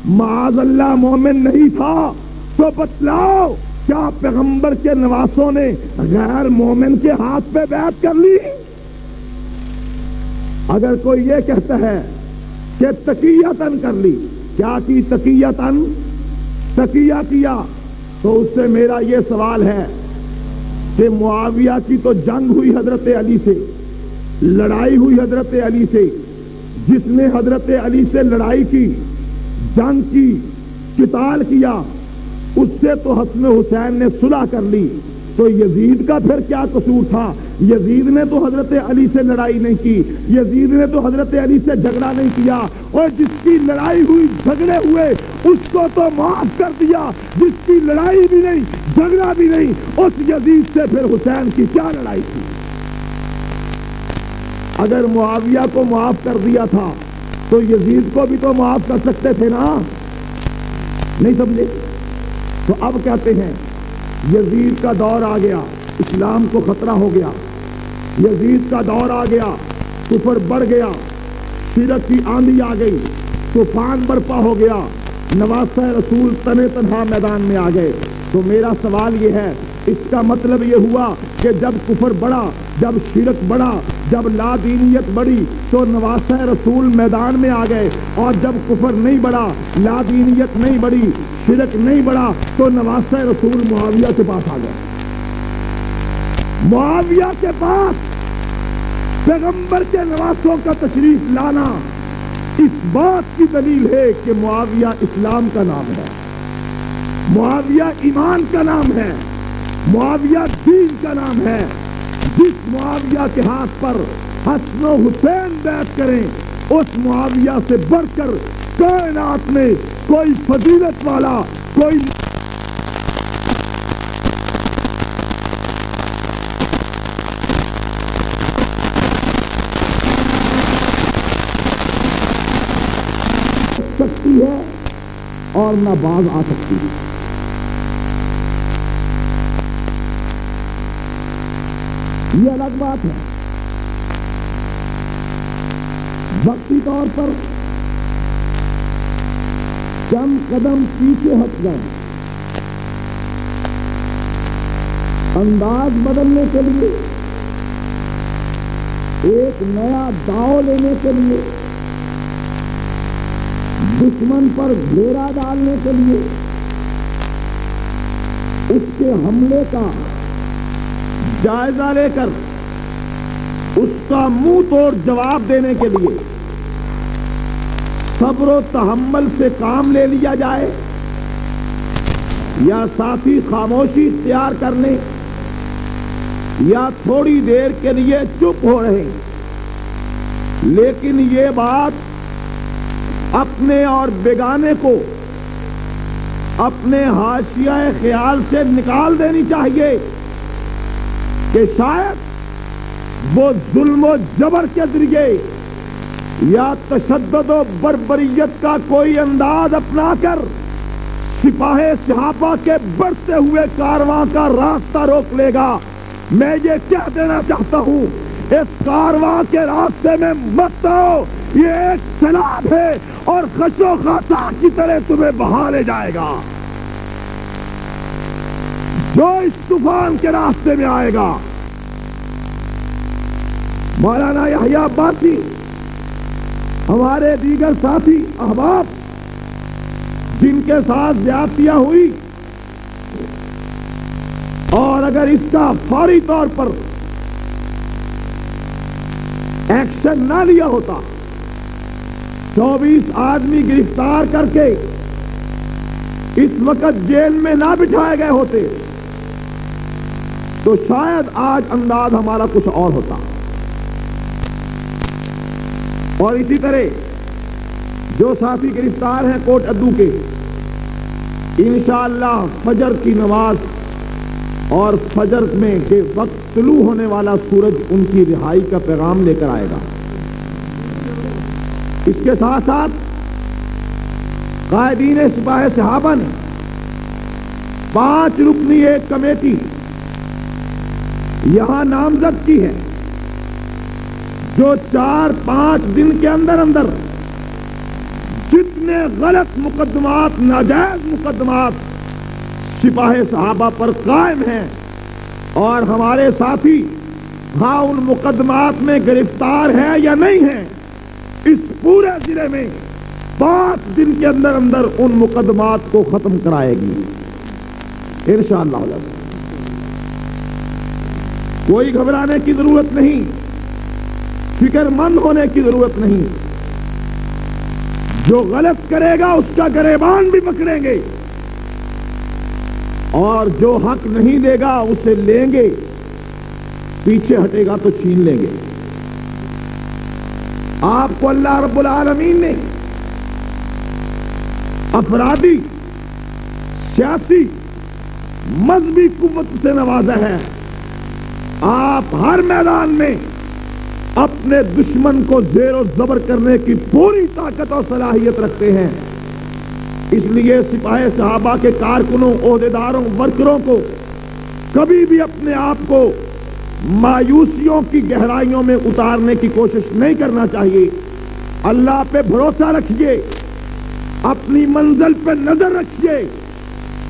معاذ اللہ مومن نہیں تھا، تو بتلاؤ کیا پیغمبر کے نواسوں نے غیر مومن کے ہاتھ پہ بیعت کر لی؟ اگر کوئی یہ کہتا ہے کہ تقیتاً کر لی، کیا کی تقیتاً؟ تقیہ کیا، تو اس سے میرا یہ سوال ہے کہ معاویہ کی تو جنگ ہوئی حضرت علی سے، لڑائی ہوئی حضرت علی سے. جس نے حضرت علی سے لڑائی کی، جنگ کی، قتال کیا، اس سے تو حسن حسین نے صلح کر لی. تو یزید کا پھر کیا قصور تھا؟ یزید نے تو حضرت علی سے لڑائی نہیں کی، یزید نے تو حضرت علی سے جھگڑا نہیں کیا، اور جس کی لڑائی ہوئی، جھگڑے ہوئے، اس کو تو معاف کر دیا. جس کی لڑائی بھی نہیں، جھگڑا بھی نہیں، اس یزید سے پھر حسین کی کیا لڑائی تھی؟ اگر معاویہ کو معاف کر دیا تھا تو یزید کو بھی تو معاف کر سکتے تھے نا. نہیں سمجھے؟ تو اب کہتے ہیں یزید کا دور آ گیا، اسلام کو خطرہ ہو گیا. یزید کا دور آ گیا، کفر بڑھ گیا، شرک کی آندھی آ گئی، طوفان برپا ہو گیا، نواسہ رسول تنے تنہا میدان میں آ گئے. تو میرا سوال یہ ہے، اس کا مطلب یہ ہوا کہ جب کفر بڑھا، جب شرک بڑھا، جب لا دینیت بڑھی تو نواسہ رسول میدان میں آ گئے، اور جب کفر نہیں بڑھا، لا دینیت نہیں بڑھی، شرک نہیں بڑھا، تو نواسہ رسول معاویہ کے پاس آ گئے. معاویہ کے پاس پیغمبر کے نواسوں کا تشریف لانا اس بات کی دلیل ہے کہ معاویہ اسلام کا نام ہے، معاویہ ایمان کا نام ہے، معاویہ دین کا نام ہے. جس معاویہ کے ہاتھ پر حسن و حسین بیعت کریں، اس معاویہ سے بڑھ کر کائنات میں کوئی فضیلت والا، کوئی سکتی ہے اور نہ باز آ سکتی ہے. یہ الگ بات ہے. وقتی طور پر چند قدم پیچھے ہٹ گئے، انداز بدلنے کے لیے، ایک نیا داؤ لینے کے لیے، دشمن پر گھیرا ڈالنے کے لیے، اس کے حملے کا جائزہ لے کر اس کا منہ توڑ جواب دینے کے لیے صبر و تحمل سے کام لے لیا جائے، یا ساتھی خاموشی اختیار کرنے، یا تھوڑی دیر کے لیے چپ ہو رہے. لیکن یہ بات اپنے اور بیگانے کو اپنے حاشیہ خیال سے نکال دینی چاہیے کہ شاید وہ ظلم و جبر کے ذریعے یا تشدد و بربریت کا کوئی انداز اپنا کر سپاہ صحابہ کے بڑھتے ہوئے کارواں کا راستہ روک لے گا. میں یہ کہہ دینا چاہتا ہوں، اس کارواں کے راستے میں مت آؤ. یہ ایک سیلاب ہے اور خشو خاصا کی طرح تمہیں بہا لے جائے گا. جو اس طوفان کے راستے میں آئے گا، مولانا یحییٰ عباسی، ہمارے دیگر ساتھی احباب جن کے ساتھ زیادتیاں ہوئی، اور اگر اس کا فوری طور پر ایکشن نہ لیا ہوتا، 24 آدمی گرفتار کر کے اس وقت جیل میں نہ بٹھائے گئے ہوتے تو شاید آج انداز ہمارا کچھ اور ہوتا. اور اسی طرح جو ساتھی گرفتار ہیں کوٹ ادو کے، انشاءاللہ فجر کی نماز اور فجر میں کے وقت طلوع ہونے والا سورج ان کی رہائی کا پیغام لے کر آئے گا۔ اس کے ساتھ ساتھ قائدین سپاہ صحابہ نے 5 رکنی ایک کمیٹی یہاں نامزد کی ہے، جو 4-5 دن کے اندر اندر جتنے غلط مقدمات، ناجائز مقدمات سپاہ صحابہ پر قائم ہیں اور ہمارے ساتھی ہاں ان مقدمات میں گرفتار ہیں یا نہیں ہیں، اس پورے ضلع میں 5 دن کے اندر اندر ان مقدمات کو ختم کرائے گی انشاءاللہ۔ کوئی گھبرانے کی ضرورت نہیں، فکر مند ہونے کی ضرورت نہیں، جو غلط کرے گا اس کا گریبان بھی پکڑیں گے اور جو حق نہیں دے گا اسے لیں گے، پیچھے ہٹے گا تو چھین لیں گے۔ آپ کو اللہ رب العالمین نے افرادی، سیاسی، مذہبی قوت سے نوازا ہے۔ آپ ہر میدان میں اپنے دشمن کو زیر و زبر کرنے کی پوری طاقت اور صلاحیت رکھتے ہیں۔ اس لیے سپاہ صحابہ کے کارکنوں، عہدیداروں، ورکروں کو کبھی بھی اپنے آپ کو مایوسیوں کی گہرائیوں میں اتارنے کی کوشش نہیں کرنا چاہیے۔ اللہ پہ بھروسہ رکھیے، اپنی منزل پہ نظر رکھیے،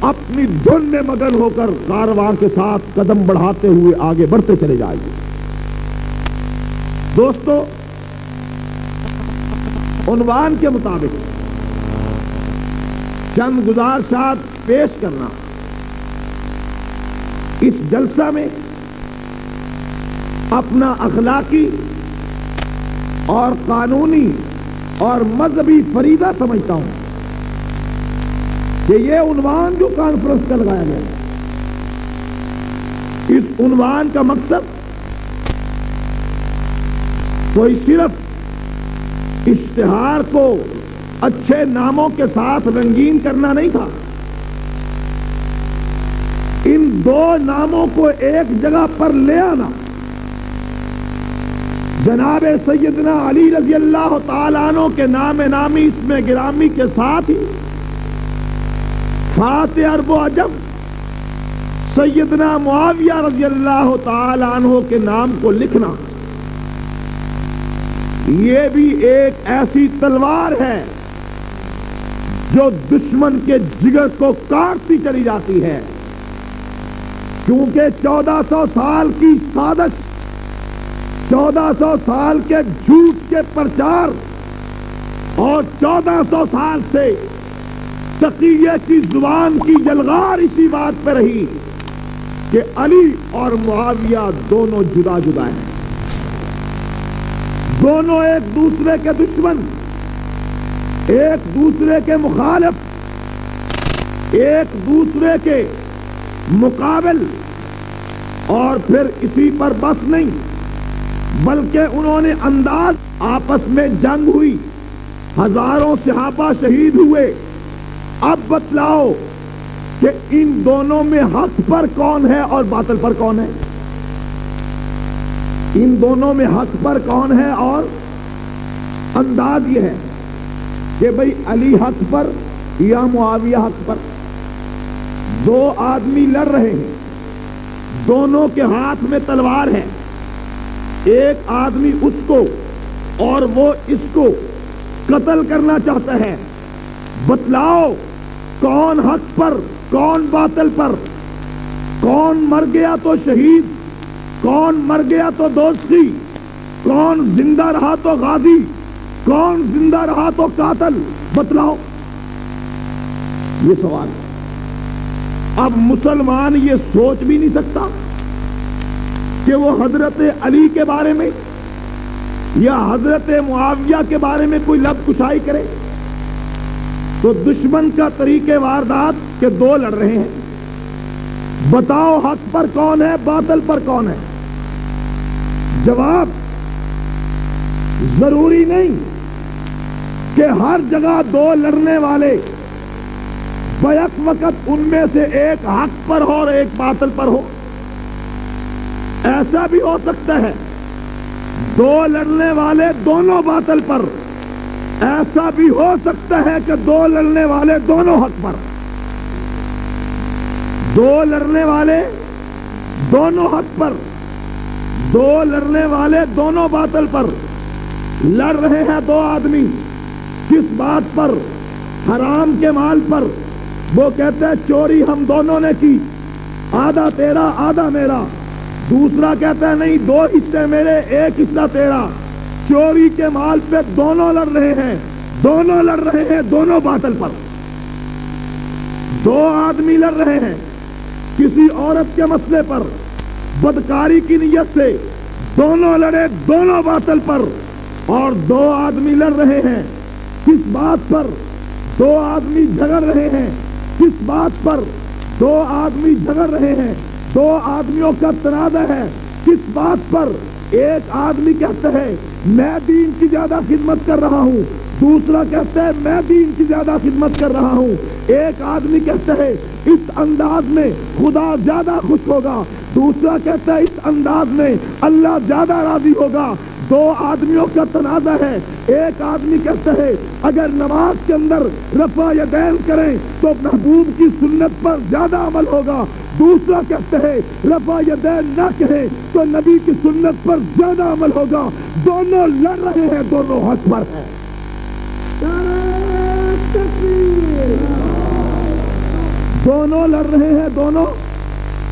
اپنی دھن میں مگن ہو کر کارواں کے ساتھ قدم بڑھاتے ہوئے آگے بڑھتے چلے جائیے۔ دوستو، عنوان کے مطابق چند گزارشات پیش کرنا اس جلسہ میں اپنا اخلاقی اور قانونی اور مذہبی فریضہ سمجھتا ہوں کہ یہ عنوان جو کانفرنس کا لگایا گیا ہے، اس عنوان کا مقصد کوئی صرف اشتہار کو اچھے ناموں کے ساتھ رنگین کرنا نہیں تھا، ان 2 ناموں کو ایک جگہ پر لے آنا، جناب سیدنا علی رضی اللہ تعالیٰ عنہ کے نام نامی اس میں گرامی کے ساتھ ہی فاتح عرب و عجم سیدنا معاویہ رضی اللہ تعالیٰ عنہ کے نام کو لکھنا، یہ بھی ایک ایسی تلوار ہے جو دشمن کے جگر کو کاٹتی چلی جاتی ہے، کیونکہ 1400 سال کی سازش، 1400 سال کے جھوٹ کے پرچار اور 1400 سال سے تقیہ کی زبان کی جلغار اسی بات پہ رہی کہ علی اور معاویہ دونوں جدا جدا ہیں، دونوں ایک دوسرے کے دشمن، ایک دوسرے کے مخالف، ایک دوسرے کے مقابل، اور پھر اسی پر بس نہیں بلکہ انہوں نے انداز، آپس میں جنگ ہوئی، ہزاروں صحابہ شہید ہوئے۔ اب بتلاؤ کہ ان دونوں میں حق پر کون ہے اور باطل پر کون ہے؟ ان دونوں میں حق پر کون ہے؟ اور انداز یہ ہے کہ بھئی علی حق پر یا معاویہ حق پر؟ 2 آدمی لڑ رہے ہیں، دونوں کے ہاتھ میں تلوار ہے، ایک آدمی اس کو اور وہ اس کو قتل کرنا چاہتا ہے۔ بتلاؤ کون حق پر، کون باطل پر؟ کون مر گیا تو شہید، کون مر گیا تو دوستی، کون زندہ رہا تو غازی، کون زندہ رہا تو قاتل؟ بتلاؤ، یہ سوال ہے۔ اب مسلمان یہ سوچ بھی نہیں سکتا کہ وہ حضرت علی کے بارے میں یا حضرت معاویہ کے بارے میں کوئی لفظ کشائی کرے، تو دشمن کا طریقے واردات کہ 2 لڑ رہے ہیں، بتاؤ حق پر کون ہے، باطل پر کون ہے؟ جواب ضروری نہیں کہ ہر جگہ دو لڑنے والے بیک وقت ان میں سے ایک حق پر ہو اور ایک باطل پر ہو. ایسا بھی ہو سکتا ہے دو لڑنے والے دونوں باطل پر، ایسا بھی ہو سکتا ہے کہ دو لڑنے والے دونوں حق پر، دو لڑنے والے دونوں حق پر، دو لڑنے والے دونوں باطل پر. لڑ رہے ہیں دو آدمی کس بات پر؟ حرام کے مال پر. وہ کہتے ہیں چوری ہم دونوں نے کی، آدھا تیرا آدھا میرا. دوسرا کہتا ہے نہیں، دو حصے میرے ایک حصہ تیرا. چوری کے مال پہ دونوں لڑ رہے ہیں، دونوں لڑ رہے ہیں دونوں باطل پر. دو آدمی لڑ رہے ہیں کسی عورت کے مسئلے پر بدکاری کی نیت سے، دونوں لڑے دونوں باطل پر. اور دو آدمی لڑ رہے ہیں کس بات پر؟ دو آدمی جھگڑ رہے ہیں کس بات پر؟ دو آدمی جھگڑ رہے ہیں، دو آدمیوں کا تنازع ہے کس بات پر؟ ایک آدمی کہتا ہے میں دین کی زیادہ خدمت کر رہا ہوں، دوسرا کہتا ہے میں دین کی زیادہ خدمت کر رہا ہوں. ایک آدمی کہتا ہے اس انداز میں خدا زیادہ خوش ہوگا، دوسرا کہتا ہے اس انداز میں اللہ زیادہ راضی ہوگا. دو آدمیوں کا تنازع ہے. ایک آدمی کہتا ہے اگر نماز کے اندر رفع یدین کریں تو محبوب کی سنت پر زیادہ عمل ہوگا، دوسرا کہتا ہے رفع یدین نہ کہیں تو نبی کی سنت پر زیادہ عمل ہوگا. دونوں لڑ رہے ہیں، دونوں حق پر ہیں. دونوں لڑ رہے ہیں، دونوں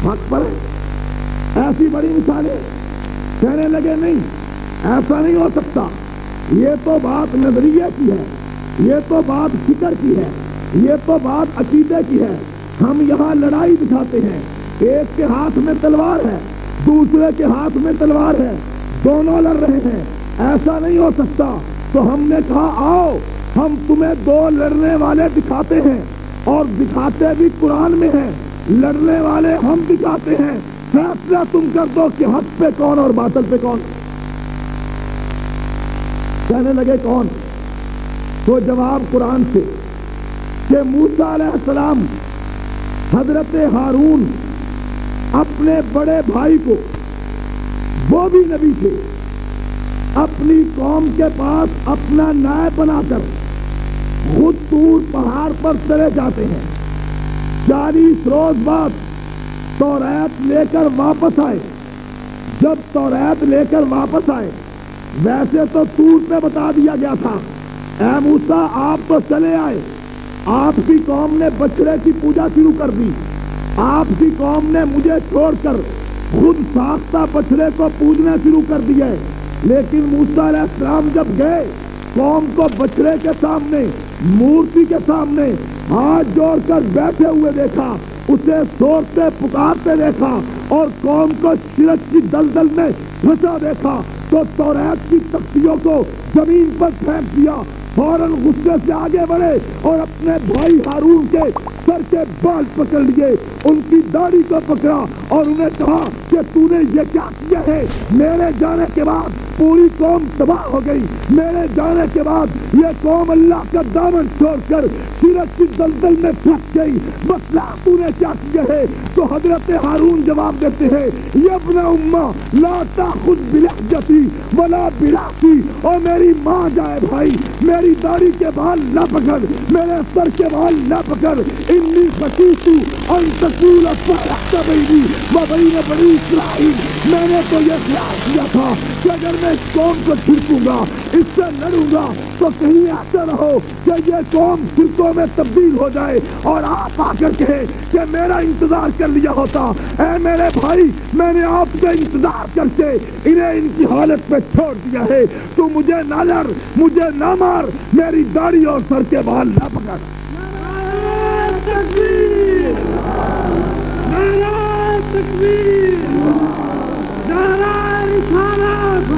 حق پر ہیں. ایسی بڑی مثالیں کہنے لگے نہیں، ایسا نہیں ہو سکتا، یہ تو بات نظریے کی ہے، یہ تو بات فکر کی ہے، یہ تو بات عقیدے کی ہے. ہم یہاں لڑائی دکھاتے ہیں، ایک کے ہاتھ میں تلوار ہے، دوسرے کے ہاتھ میں تلوار ہے، دونوں لڑ رہے ہیں، ایسا نہیں ہو سکتا. تو ہم نے کہا آؤ ہم تمہیں دو لڑنے والے دکھاتے ہیں، اور دکھاتے بھی قرآن میں ہیں. لڑنے والے ہم دکھاتے ہیں، فیصلہ تم کر دو کہ حق پہ کون اور باطل پہ کون. کہنے لگے کون؟ تو جواب قرآن سے کہ موسیٰ علیہ السلام حضرت ہارون اپنے بڑے بھائی کو، وہ بھی نبی تھے، اپنی قوم کے پاس اپنا نائب بنا کر خود طور پہاڑ پر چلے جاتے ہیں. 40 روز بعد توریت لے کر واپس آئے. جب توریت لے کر واپس آئے، ویسے تو طور پہ بتا دیا گیا تھا اے موسیٰ آپ تو چلے آئے، آپ کی قوم نے بچڑے کی پوجا شروع کر دی، آپ کی قوم نے مجھے چھوڑ کر خود ساختہ بچڑے کو پوجنا شروع کر دیا ہے. لیکن موسیٰ علیہ السلام جب گئے، قوم کو بچڑے کے سامنے، مورتی کے سامنے ہاتھ جوڑ کر بیٹھے ہوئے دیکھا، اسے سوچتے پکارتے دیکھا، اور قوم کو شرک کی دلدل میں پھنسا دیکھا، تو توریت کی تختیوں کو زمین پر پھینک دیا. فوراً غصے سے آگے بڑھے اور اپنے بھائی ہارون کے سر کے بال پکڑ لیے، ان کی داڑھی کو پکڑا اور انہیں کہا کہ تو نے یہ کیا کیا ہے؟ میرے جانے کے بعد پوری قوم تباہ ہو گئی، میرے جانے کے بعد یہ قوم اللہ کا دامن چھوڑ کر شرک کی دلدل میں پھنس گئی، بتلا تو نے کیا کیا ہے؟ تو حضرت ہارون جواب دیتے ہیں یہ ابن امہ لا تاخذ بلحیتی ولا براسی، اور میری ماں جائے بھائی، میری داڑھی کے بال نہ پکڑ، میرے سر کے بال نہ پکڑ. انی خشیت ان تقول فرقت بینی و بین بنی اسرائیل، میں نے تو یہ خیال کیا تھا کہ اگر میں اس قوم کو چھڑکوں گا، اس سے لڑوں گا، تو کہیں ایسا نہ ہو کہ یہ قوم فرقوں میں تبدیل ہو جائے اور آپ آ کر کہے کہ میرا انتظار کر لیا ہوتا. اے میرے بھائی، میں نے آپ کا انتظار کر کے انہیں ان کی حالت پہ چھوڑ دیا ہے، تو مجھے نہ لڑ، مجھے نہ مار، میری داڑھی اور سر کے بال نہ پکڑ. تکبیر، نعرہ تکبیر، نعرہ رسالت.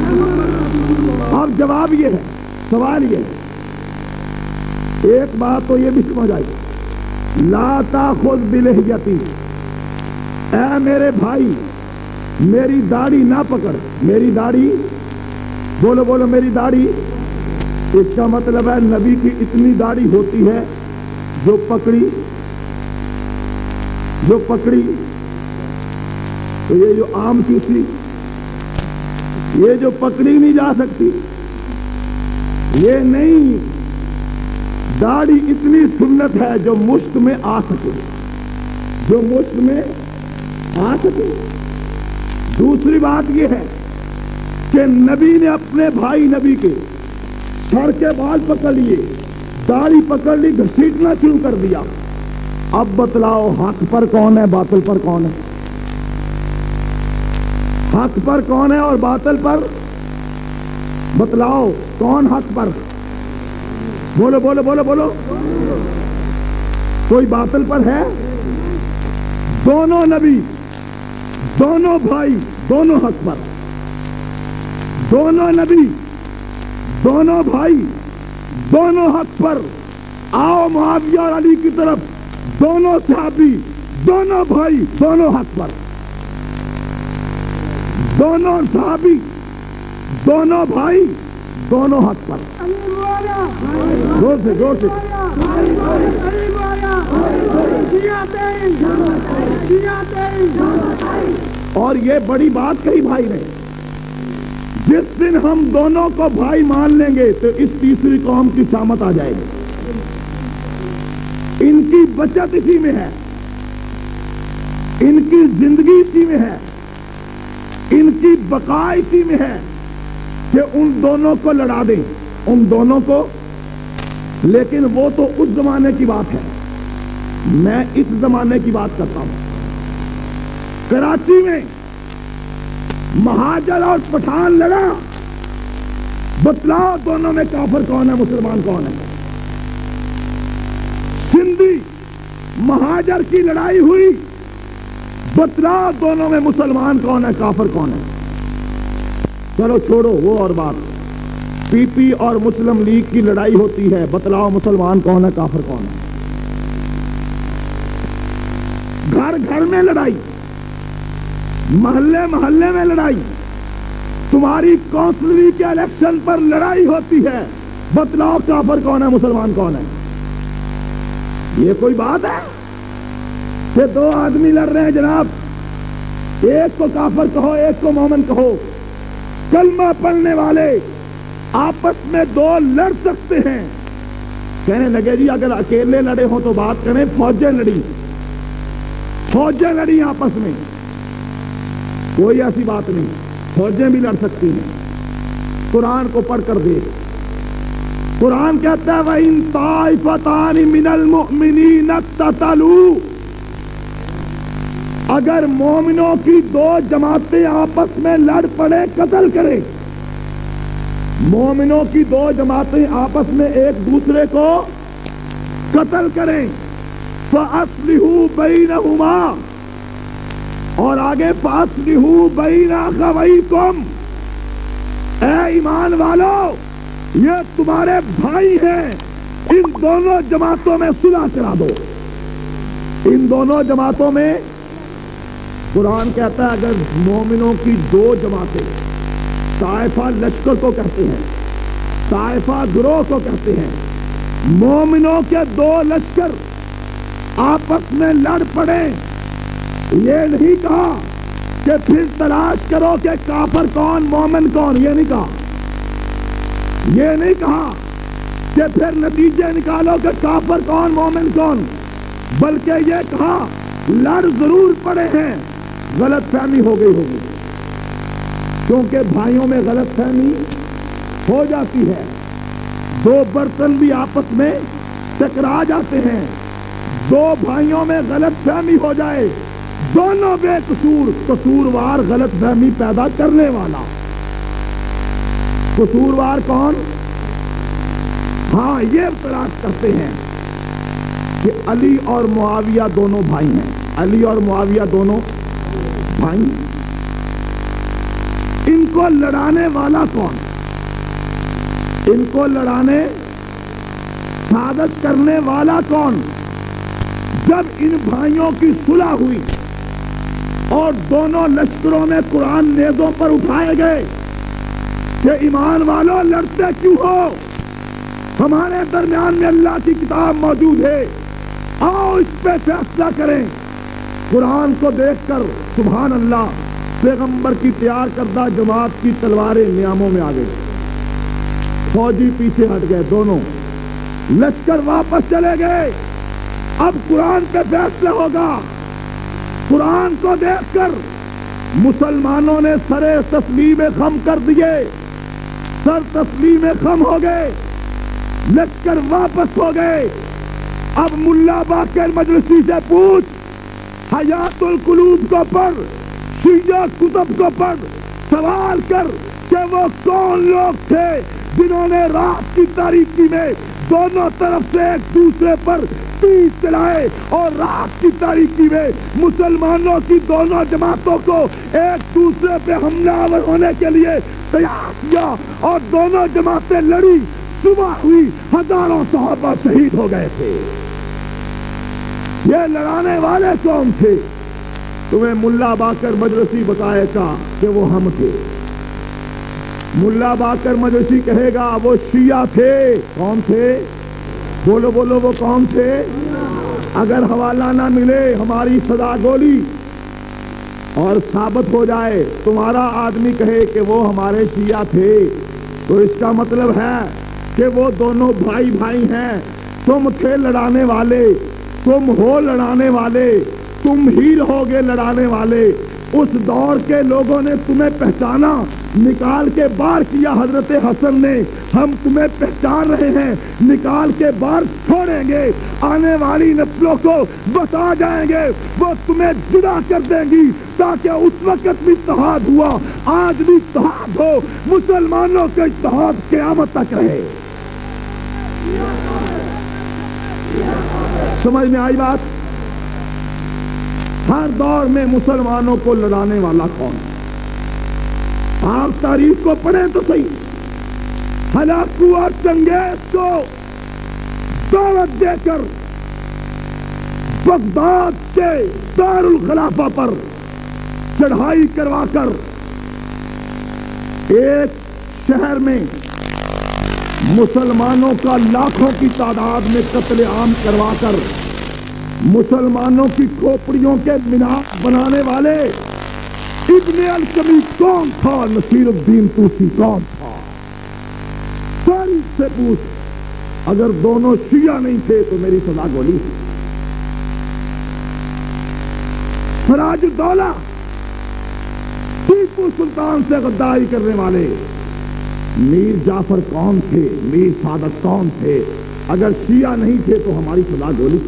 اور جواب یہ ہے، سوال یہ ہے، ایک بات تو یہ بھی سمجھ آئی، لا تاخذ بلحیتی، اے میرے بھائی میری داڑھی نہ پکڑ، میری داڑھی بولو بولو میری داڑھی، اس کا مطلب ہے نبی کی اتنی داڑھی ہوتی ہے جو پکڑی تو یہ جو عام چوسی، یہ جو پکڑی نہیں جا سکتی، یہ نہیں، داڑھی اتنی سنت ہے جو مشت میں آ سکے، جو مشت میں آ سکے۔ دوسری بات یہ ہے کہ نبی نے اپنے بھائی نبی کے سر کے بال پکڑ لیے، داڑھی پکڑ لی، گھسیٹنا شروع کر دیا۔ اب بتلاؤ حق پر کون ہے، باطل پر کون ہے؟ حق پر کون ہے اور باطل پر؟ بتلاؤ کون حق پر؟ بولو بولو بولو بولو، کوئی باطل پر ہے؟ دونوں نبی، دونوں بھائی، دونوں حق پر، دونوں نبی، دونوں بھائی، دونوں حق پر۔ آؤ معاویہ اور علی کی طرف، دونوں صحابی، دونوں بھائی، دونوں حق پر، دونوں صحابی، دونوں بھائی، دونوں حق پر۔ زور سے زور سے۔ اور یہ بڑی بات کہی بھائی نے، جس دن ہم دونوں کو بھائی مان لیں گے تو اس تیسری قوم کی شامت آ جائے گی۔ ان کی بچت اسی میں ہے، ان کی زندگی اسی میں ہے، ان کی بقا اسی میں ہے کہ ان دونوں کو لڑا دیں، ان دونوں کو۔ لیکن وہ تو اس زمانے کی بات ہے، میں اس زمانے کی بات کرتا ہوں۔ کراچی میں مہاجر اور پٹھان لڑا، بتلاؤ دونوں میں کافر کون ہے، مسلمان کون ہے؟ سندھی مہاجر کی لڑائی ہوئی، بتلاؤ دونوں میں مسلمان کون ہے، کافر کون ہے؟ چلو چھوڑو وہ اور بات، پی پی اور مسلم لیگ کی لڑائی ہوتی ہے، بتلاؤ مسلمان کون ہے، کافر کون ہے؟ گھر گھر میں لڑائی، محلے محلے میں لڑائی، تمہاری کونسلری کے الیکشن پر لڑائی ہوتی ہے، بتلاؤ کافر کون ہے، مسلمان کون ہے؟ یہ کوئی بات ہے کہ دو آدمی لڑ رہے ہیں جناب، ایک کو کافر کہو ایک کو مومن کہو، کلمہ پڑھنے والے آپس میں دو لڑ سکتے ہیں۔ کہنے لگے جی اگر اکیلے لڑے ہوں تو بات کریں، فوجیں لڑی، فوجیں لڑی آپس میں، کوئی ایسی بات نہیں، فوجیں بھی لڑ سکتی ہیں۔ قرآن کو پڑھ کر دیکھ، قرآن کہتا ہے وَإِن طَائِفَتَانِ مِنَ الْمُؤْمِنِينَ اقْتَتَلُوا، اگر مومنوں کی دو جماعتیں آپس میں لڑ پڑے، قتل کرے، مومنوں کی دو جماعتیں آپس میں ایک دوسرے کو قتل کریں، فَأَصْلِحُوا بَيْنَهُمَا، اور آگے فَأَصْلِحُوا بَيْنَ أَخَوَيْكُمْ، اے ایمان والو یہ تمہارے بھائی ہیں، ان دونوں جماعتوں میں صلح کرا دو، ان دونوں جماعتوں میں۔ قرآن کہتا ہے اگر مومنوں کی دو جماعتیں، طائفہ لشکر کو کہتے ہیں، طائفہ گروہ کو کہتے ہیں، مومنوں کے دو لشکر آپس میں لڑ پڑے، یہ نہیں کہا کہ پھر تلاش کرو کہ کافر کون مومن کون، یہ نہیں کہا، یہ نہیں کہا کہ پھر نتیجے نکالو کہ کافر کون مومن کون، بلکہ یہ کہا لڑ ضرور پڑے ہیں، غلط فہمی ہو گئی ہوگی، کیونکہ بھائیوں میں غلط فہمی ہو جاتی ہے، دو برتن بھی آپس میں ٹکرا جاتے ہیں، دو بھائیوں میں غلط فہمی ہو جائے، دونوں بے قصور، قصوروار غلط فہمی پیدا کرنے والا، قصوروار کون؟ ہاں یہ تلاش کرتے ہیں کہ علی اور معاویہ دونوں بھائی ہیں، علی اور معاویہ دونوں بھائی، ان کو لڑانے والا کون؟ ان کو لڑانے، سعادت کرنے والا کون؟ جب ان بھائیوں کی صلح ہوئی اور دونوں لشکروں میں قرآن نیزوں پر اٹھائے گئے، کہ ایمان والوں لڑتے کیوں ہو؟ ہمارے درمیان میں اللہ کی کتاب موجود ہے، آؤ اس پہ فیصلہ کریں۔ قرآن کو دیکھ کر سبحان اللہ پیغمبر کی تیار کردہ جماعت کی تلواریں نیاموں میں آ گئی، فوجی پیچھے ہٹ گئے، دونوں لشکر واپس چلے گئے۔ اب قرآن پہ فیصلہ ہوگا۔ قرآن کو دیکھ کر مسلمانوں نے سرے تسلیم خم کر دیے، سر تسلیم خم ہو گئے، لشکر واپس ہو گئے۔ اب ملا باقر مجلسی سے پوچھ، حیات القلوب کو پڑھ، شیعہ کتب کو پڑھ، سوال کر کہ وہ کون لوگ تھے جنہوں نے رات کی تاریکی میں دونوں طرف سے ایک دوسرے پر تیر چلائے اور رات کی تاریکی میں مسلمانوں کی دونوں جماعتوں کو ایک دوسرے پہ حملہ آور ہونے کے لیے تیار کیا اور دونوں جماعتیں لڑی، صبح ہوئی، ہزاروں صحابہ شہید ہو گئے تھے۔ یہ لڑانے والے کون تھے؟ تمہیں ملا باقر مجلسی بتائے گا کہ وہ ہم تھے۔ ملا باقر مجلسی کہے گا وہ شیعہ تھے۔ کون تھے؟ بولو بولو، وہ کون تھے؟ اگر حوالہ نہ ملے، ہماری سزا گولی، اور ثابت ہو جائے تمہارا آدمی کہے کہ وہ ہمارے شیعہ تھے، تو اس کا مطلب ہے کہ وہ دونوں بھائی بھائی ہیں۔ تم تھے لڑانے والے، تم ہو لڑانے والے، تم ہی رہوگے لڑانے والے۔ اس دور کے لوگوں نے تمہیں پہچانا، نکال کے باہر کیا حضرت حسن نے، ہم تمہیں پہچان رہے ہیں، نکال کے باہر چھوڑیں گے، آنے والی نسلوں کو بتا جائیں گے، وہ تمہیں جدا کر دیں گی، تاکہ اس وقت بھی اتحاد ہوا، آج بھی اتحاد ہو، مسلمانوں کا اتحاد قیامت تک رہے۔ سمجھ میں آئی بات؟ ہر دور میں مسلمانوں کو لڑانے والا کون؟ آپ تاریخ کو پڑھیں تو صحیح۔ ہلاکو اور چنگیز کو دعوت دے کر بغداد کے دارالخلافہ پر چڑھائی کروا کر ایک شہر میں مسلمانوں کا لاکھوں کی تعداد میں قتل عام کروا کر مسلمانوں کی کھوپڑیوں کے مینار بنانے والے ابن القمی کون تھا؟ نصیر الدین طوسی کون تھا؟ تاریخ سے پوچھ۔ اگر دونوں شیعہ نہیں تھے تو میری سزا گولی۔ سراج الدولہ ٹیپو سلطان سے غداری کرنے والے میر جعفر کون تھے؟ میر سعادت کون تھے؟ اگر شیعہ نہیں تھے تو ہماری سزا گولی۔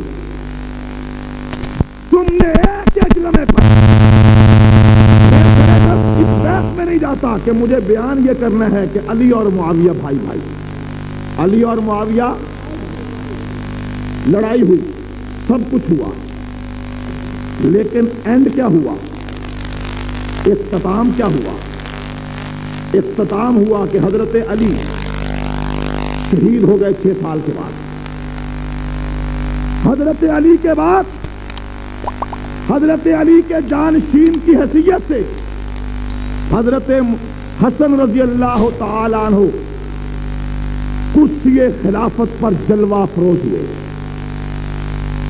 تم نے ایک ایک لمحے پر اس بحث میں نہیں جاتا کہ مجھے بیان یہ کرنا ہے کہ علی اور معاویہ بھائی بھائی، علی اور معاویہ لڑائی ہوئی، سب کچھ ہوا، لیکن اینڈ کیا ہوا؟ اختتام کیا ہوا؟ اختتام ہوا کہ حضرت علی شہید ہو گئے 6 سال کے بعد۔ حضرت علی کے بعد حضرت علی کے جانشین کی حیثیت سے حضرت حسن رضی اللہ تعالی عنہ کرسی خلافت پر جلوہ فروز ہوئے۔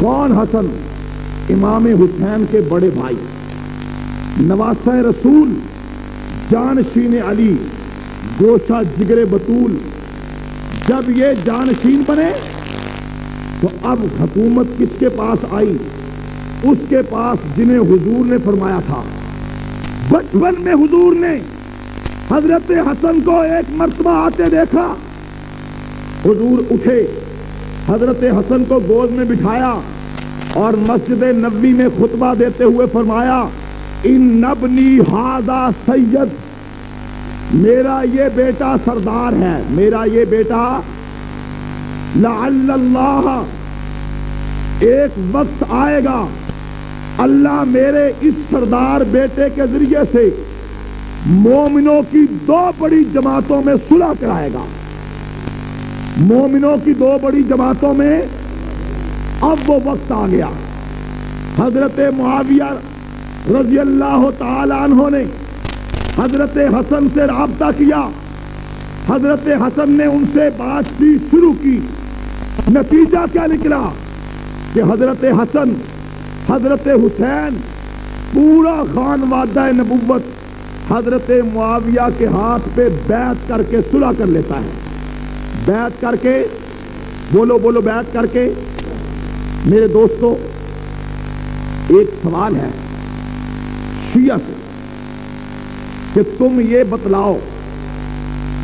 کون حسن؟ امام حسین کے بڑے بھائی، نواسہ رسول، جانشین علی، گوشہ جگر بطول۔ جب یہ جانشین بنے تو اب حکومت کس کے پاس آئی؟ اس کے پاس جنہیں حضور نے فرمایا تھا۔ بچپن میں حضور نے حضرت حسن کو ایک مرتبہ آتے دیکھا، حضور اٹھے، حضرت حسن کو گود میں بٹھایا اور مسجد نبوی میں خطبہ دیتے ہوئے فرمایا، ان ابنی ھذا سید، میرا یہ بیٹا سردار ہے، میرا یہ بیٹا، لعل اللہ، ایک وقت آئے گا اللہ میرے اس سردار بیٹے کے ذریعے سے مومنوں کی 2 بڑی جماعتوں میں صلح کرائے گا۔ مومنوں کی 2 بڑی جماعتوں میں اب وہ وقت آ گیا۔ حضرت معاویہ رضی اللہ تعالی عنہ نے حضرت حسن سے رابطہ کیا، حضرت حسن نے ان سے بات چیت شروع کی. نتیجہ کیا نکلا کہ حضرت حسن، حضرت حسین، پورا خانوادہ نبوت حضرت معاویہ کے ہاتھ پہ بیعت کر کے صلح کر لیتا ہے. بیعت کر کے، بولو بولو، بیعت کر کے. میرے دوستو، ایک سوال ہے شیعہ سے کہ تم یہ بتلاؤ،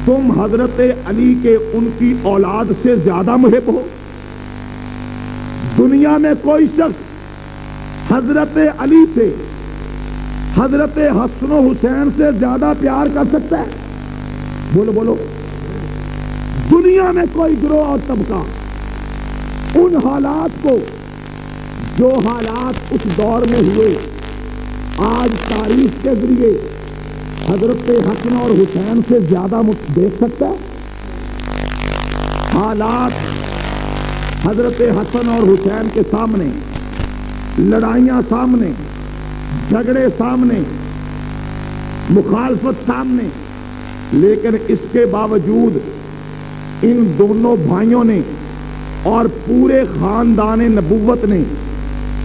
تم حضرت علی کے ان کی اولاد سے زیادہ محب ہو؟ دنیا میں کوئی شخص حضرت علی سے، حضرت حسن و حسین سے زیادہ پیار کر سکتا ہے؟ بولو بولو. دنیا میں کوئی گروہ اور طبقہ ان حالات کو، جو حالات اس دور میں ہوئے، آج تاریخ کے ذریعے حضرت حسن اور حسین سے زیادہ دیکھ سکتا ہے؟ حالات حضرت حسن اور حسین کے سامنے، لڑائیاں سامنے، جھگڑے سامنے، مخالفت سامنے، لیکن اس کے باوجود ان دونوں بھائیوں نے اور پورے خاندان نبوت نے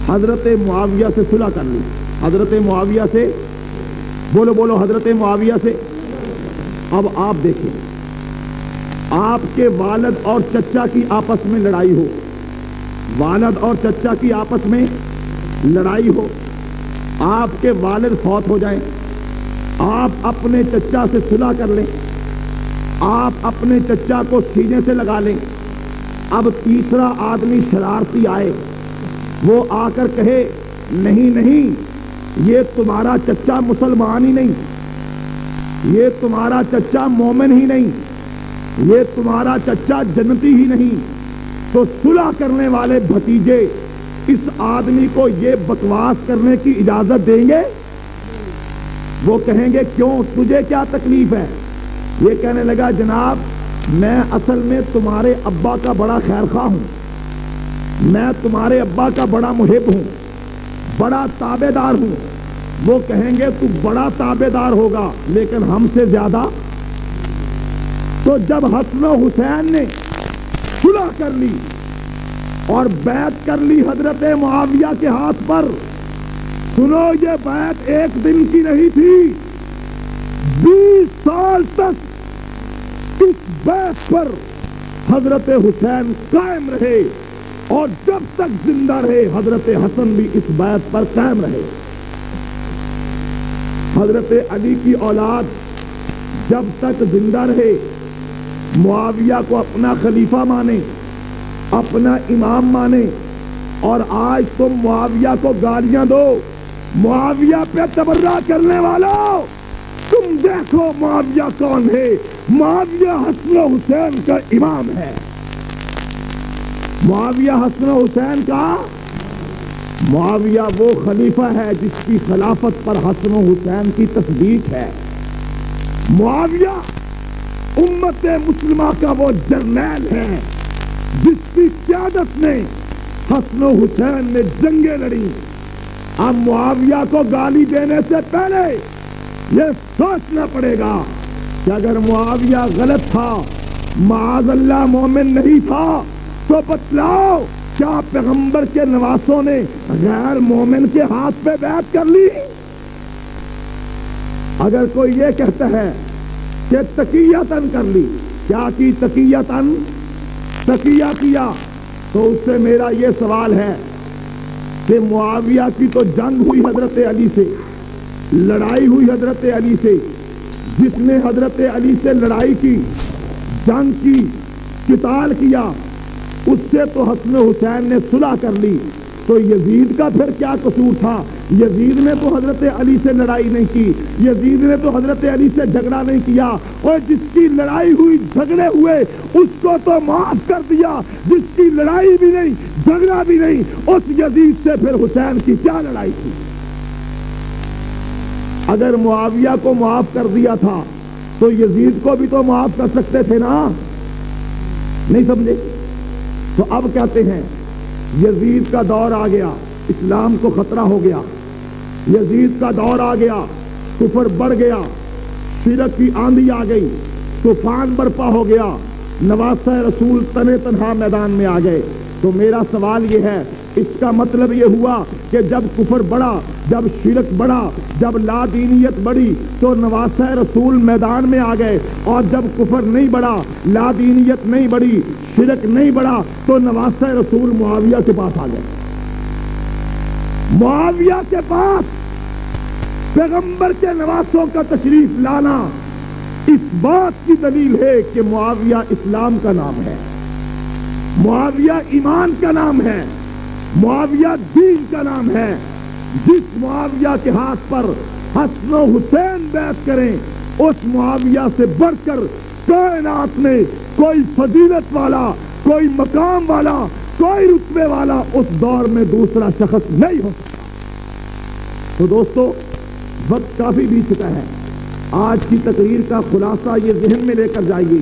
حضرت معاویہ سے صلح کر لی. حضرت معاویہ سے، بولو بولو، حضرت معاویہ سے. اب آپ دیکھیں، آپ کے والد اور چچا کی آپس میں لڑائی ہو، والد اور چچا کی آپس میں لڑائی ہو، آپ کے والد فوت ہو جائیں، آپ اپنے چچا سے صلح کر لیں، آپ اپنے چچا کو سینے سے لگا لیں. اب تیسرا آدمی شرارتی آئے، وہ آ کر کہے نہیں نہیں، یہ تمہارا چچا مسلمان ہی نہیں، یہ تمہارا چچا مومن ہی نہیں، یہ تمہارا چچا جنتی ہی نہیں، تو صلح کرنے والے بھتیجے اس آدمی کو یہ بکواس کرنے کی اجازت دیں گے؟ وہ کہیں گے کیوں، تجھے کیا تکلیف ہے؟ یہ کہنے لگا جناب، میں اصل میں تمہارے ابا کا بڑا خیر خواہ ہوں، میں تمہارے ابا کا بڑا محب ہوں، بڑا تابع دار ہوں. وہ کہیں گے تو بڑا تابع دار ہوگا لیکن ہم سے زیادہ. تو جب حسن و حسین نے صلح کر لی اور بیعت کر لی حضرت معاویہ کے ہاتھ پر، سنو یہ بیعت ایک دن کی نہیں تھی، 20 سال تک اس بیعت پر حضرت حسین قائم رہے، اور جب تک زندہ رہے حضرت حسن بھی اس بیعت پر قائم رہے. حضرت علی کی اولاد جب تک زندہ رہے معاویہ کو اپنا خلیفہ مانے، اپنا امام مانے، اور آج تم معاویہ کو گالیاں دو. معاویہ پہ تبرہ کرنے والوں، تم دیکھو معاویہ کون ہے. معاویہ حسن و حسین کا امام ہے. معاویہ حسن و حسین کا، معاویہ وہ خلیفہ ہے جس کی خلافت پر حسن و حسین کی تصدیق ہے. معاویہ امت مسلمہ کا وہ جرنیل ہے جس کی قیادت میں حسن و حسین نے جنگیں لڑی. اب معاویہ کو گالی دینے سے پہلے یہ سوچنا پڑے گا کہ اگر معاویہ غلط تھا، معاذ اللہ مومن نہیں تھا، تو بتلاؤ کیا پیغمبر کے نواسوں نے غیر مومن کے ہاتھ پہ بیعت کر لی؟ اگر کوئی یہ کہتا ہے کہ تقیتاً کر لی، کیا کی تقیتاً؟ تقیہ کیا، تو اس سے میرا یہ سوال ہے کہ معاویہ کی تو جنگ ہوئی حضرت علی سے، لڑائی ہوئی حضرت علی سے. جس نے حضرت علی سے لڑائی کی، جنگ کی، قتال کیا، اس سے تو حسن حسین نے صلح کر لی. تو یزید کا پھر کیا قصور تھا؟ یزید نے تو حضرت علی سے لڑائی نہیں کی، یزید نے تو حضرت علی سے جھگڑا نہیں کیا، اور جس کی لڑائی ہوئی، جھگڑے ہوئے، اس کو تو معاف کر دیا. جس کی لڑائی بھی نہیں، جھگڑا بھی نہیں، اس یزید سے پھر حسین کی کیا لڑائی تھی؟ اگر معاویہ کو معاف کر دیا تھا تو یزید کو بھی تو معاف کر سکتے تھے نا. نہیں سمجھے؟ تو اب کہتے ہیں یزید کا دور آ گیا، اسلام کو خطرہ ہو گیا، یزید کا دور آ گیا، کفر بڑھ گیا، شرک کی آندھی آ گئی، طوفان برپا ہو گیا، نواسہ رسول تنے تنہا میدان میں آ گئے۔ تو میرا سوال یہ ہے، اس کا مطلب یہ ہوا کہ جب کفر بڑھا، جب شرک بڑھا، جب لا دینیت بڑھی تو نواسہ رسول میدان میں آ گئے، اور جب کفر نہیں بڑھا، لا دینیت نہیں بڑھی، شرک نہیں بڑھا تو نواسہ رسول معاویہ کے پاس آ گئے۔ معاویہ کے پاس پیغمبر کے نواسوں کا تشریف لانا اس بات کی دلیل ہے کہ معاویہ اسلام کا نام ہے، معاویہ ایمان کا نام ہے، معاویہ دین کا نام ہے۔ جس معاویہ کے ہاتھ پر حسن و حسین بیعت کریں، اس معاویہ سے بڑھ کر کائنات میں کوئی فضیلت والا، کوئی مقام والا، کوئی رتبے والا اس دور میں دوسرا شخص نہیں ہو سکتا۔ تو دوستو، وقت کافی بیت چکا ہے، آج کی تقریر کا خلاصہ یہ ذہن میں لے کر جائیے،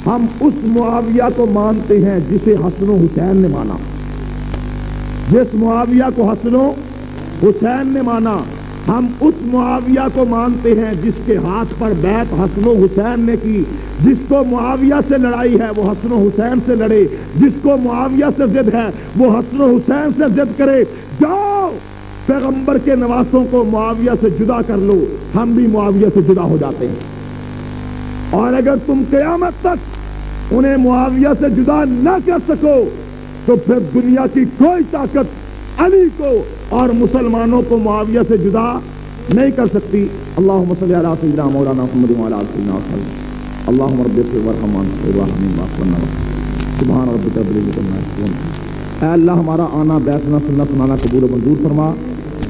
ہم اس معاویہ کو مانتے ہیں جسے حسن و حسین نے مانا۔ جس معاویہ کو حسن و حسین نے مانا، ہم اس معاویہ کو مانتے ہیں جس کے ہاتھ پر بیعت حسن و حسین نے کی۔ جس کو معاویہ سے لڑائی ہے وہ حسن و حسین سے لڑے، جس کو معاویہ سے ضد ہے وہ حسن و حسین سے ضد کرے۔ جاؤ پیغمبر کے نواسوں کو معاویہ سے جدا کر لو، ہم بھی معاویہ سے جدا ہو جاتے ہیں۔ اور اگر تم قیامت تک انہیں معاویہ سے جدا نہ کر سکو تو پھر دنیا کی کوئی طاقت علی کو اور مسلمانوں کو معاویہ سے جدا نہیں کر سکتی۔ اللہم صلی علی سیدنا مولانا محمد وعلی آلہ سیدنا وسلم۔ اللہم رب اغفر وارحم وانت خیر الراحمین واغفر لنا سبحان ربک رب العزۃ عما یصفون۔ اے اللہ، ہمارا آنا بیٹھنا سننا سنانا قبول و منظور فرما،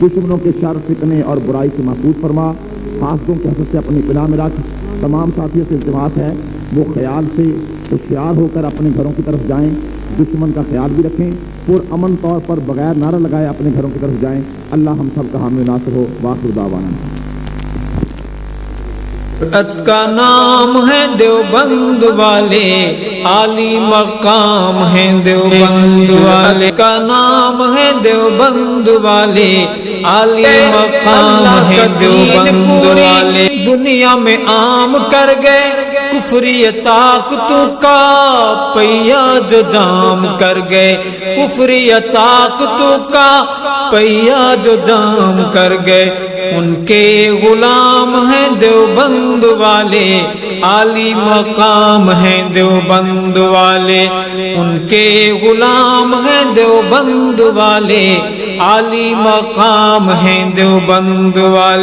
دشمنوں کے شر فتنے اور برائی سے محفوظ فرما، حاسدوں کے حسد سے اپنی پناہ میں رکھ۔ تمام ساتھیوں سے التماس ہے وہ خیال سے ہوشیار ہو کر اپنے گھروں کی طرف جائیں، دشمن کا خیال بھی رکھیں، پر امن طور پر بغیر نعرہ لگائے اپنے گھروں کی طرف جائیں۔ اللہ ہم سب کا حامی ناصر ہو۔ وآخر دعوانا کا نام ہے دیوبند والے، عالی مقام ہے دیوبند والے کا نام ہے دیوبند والے، عالی مقام ہے دیوبند والے۔ دنیا میں عام کر گئے کفری طاقتوں کا پہیا جو جام کر گئے، کفری طاقتوں کا پہیا جو جام کر گئے، ان کے غلام ہیں دیوبند والے، عالی مقام ہیں دیوبند والے، ان کے غلام ہیں دیوبند والے، عالی مقام ہیں دیوبند والے۔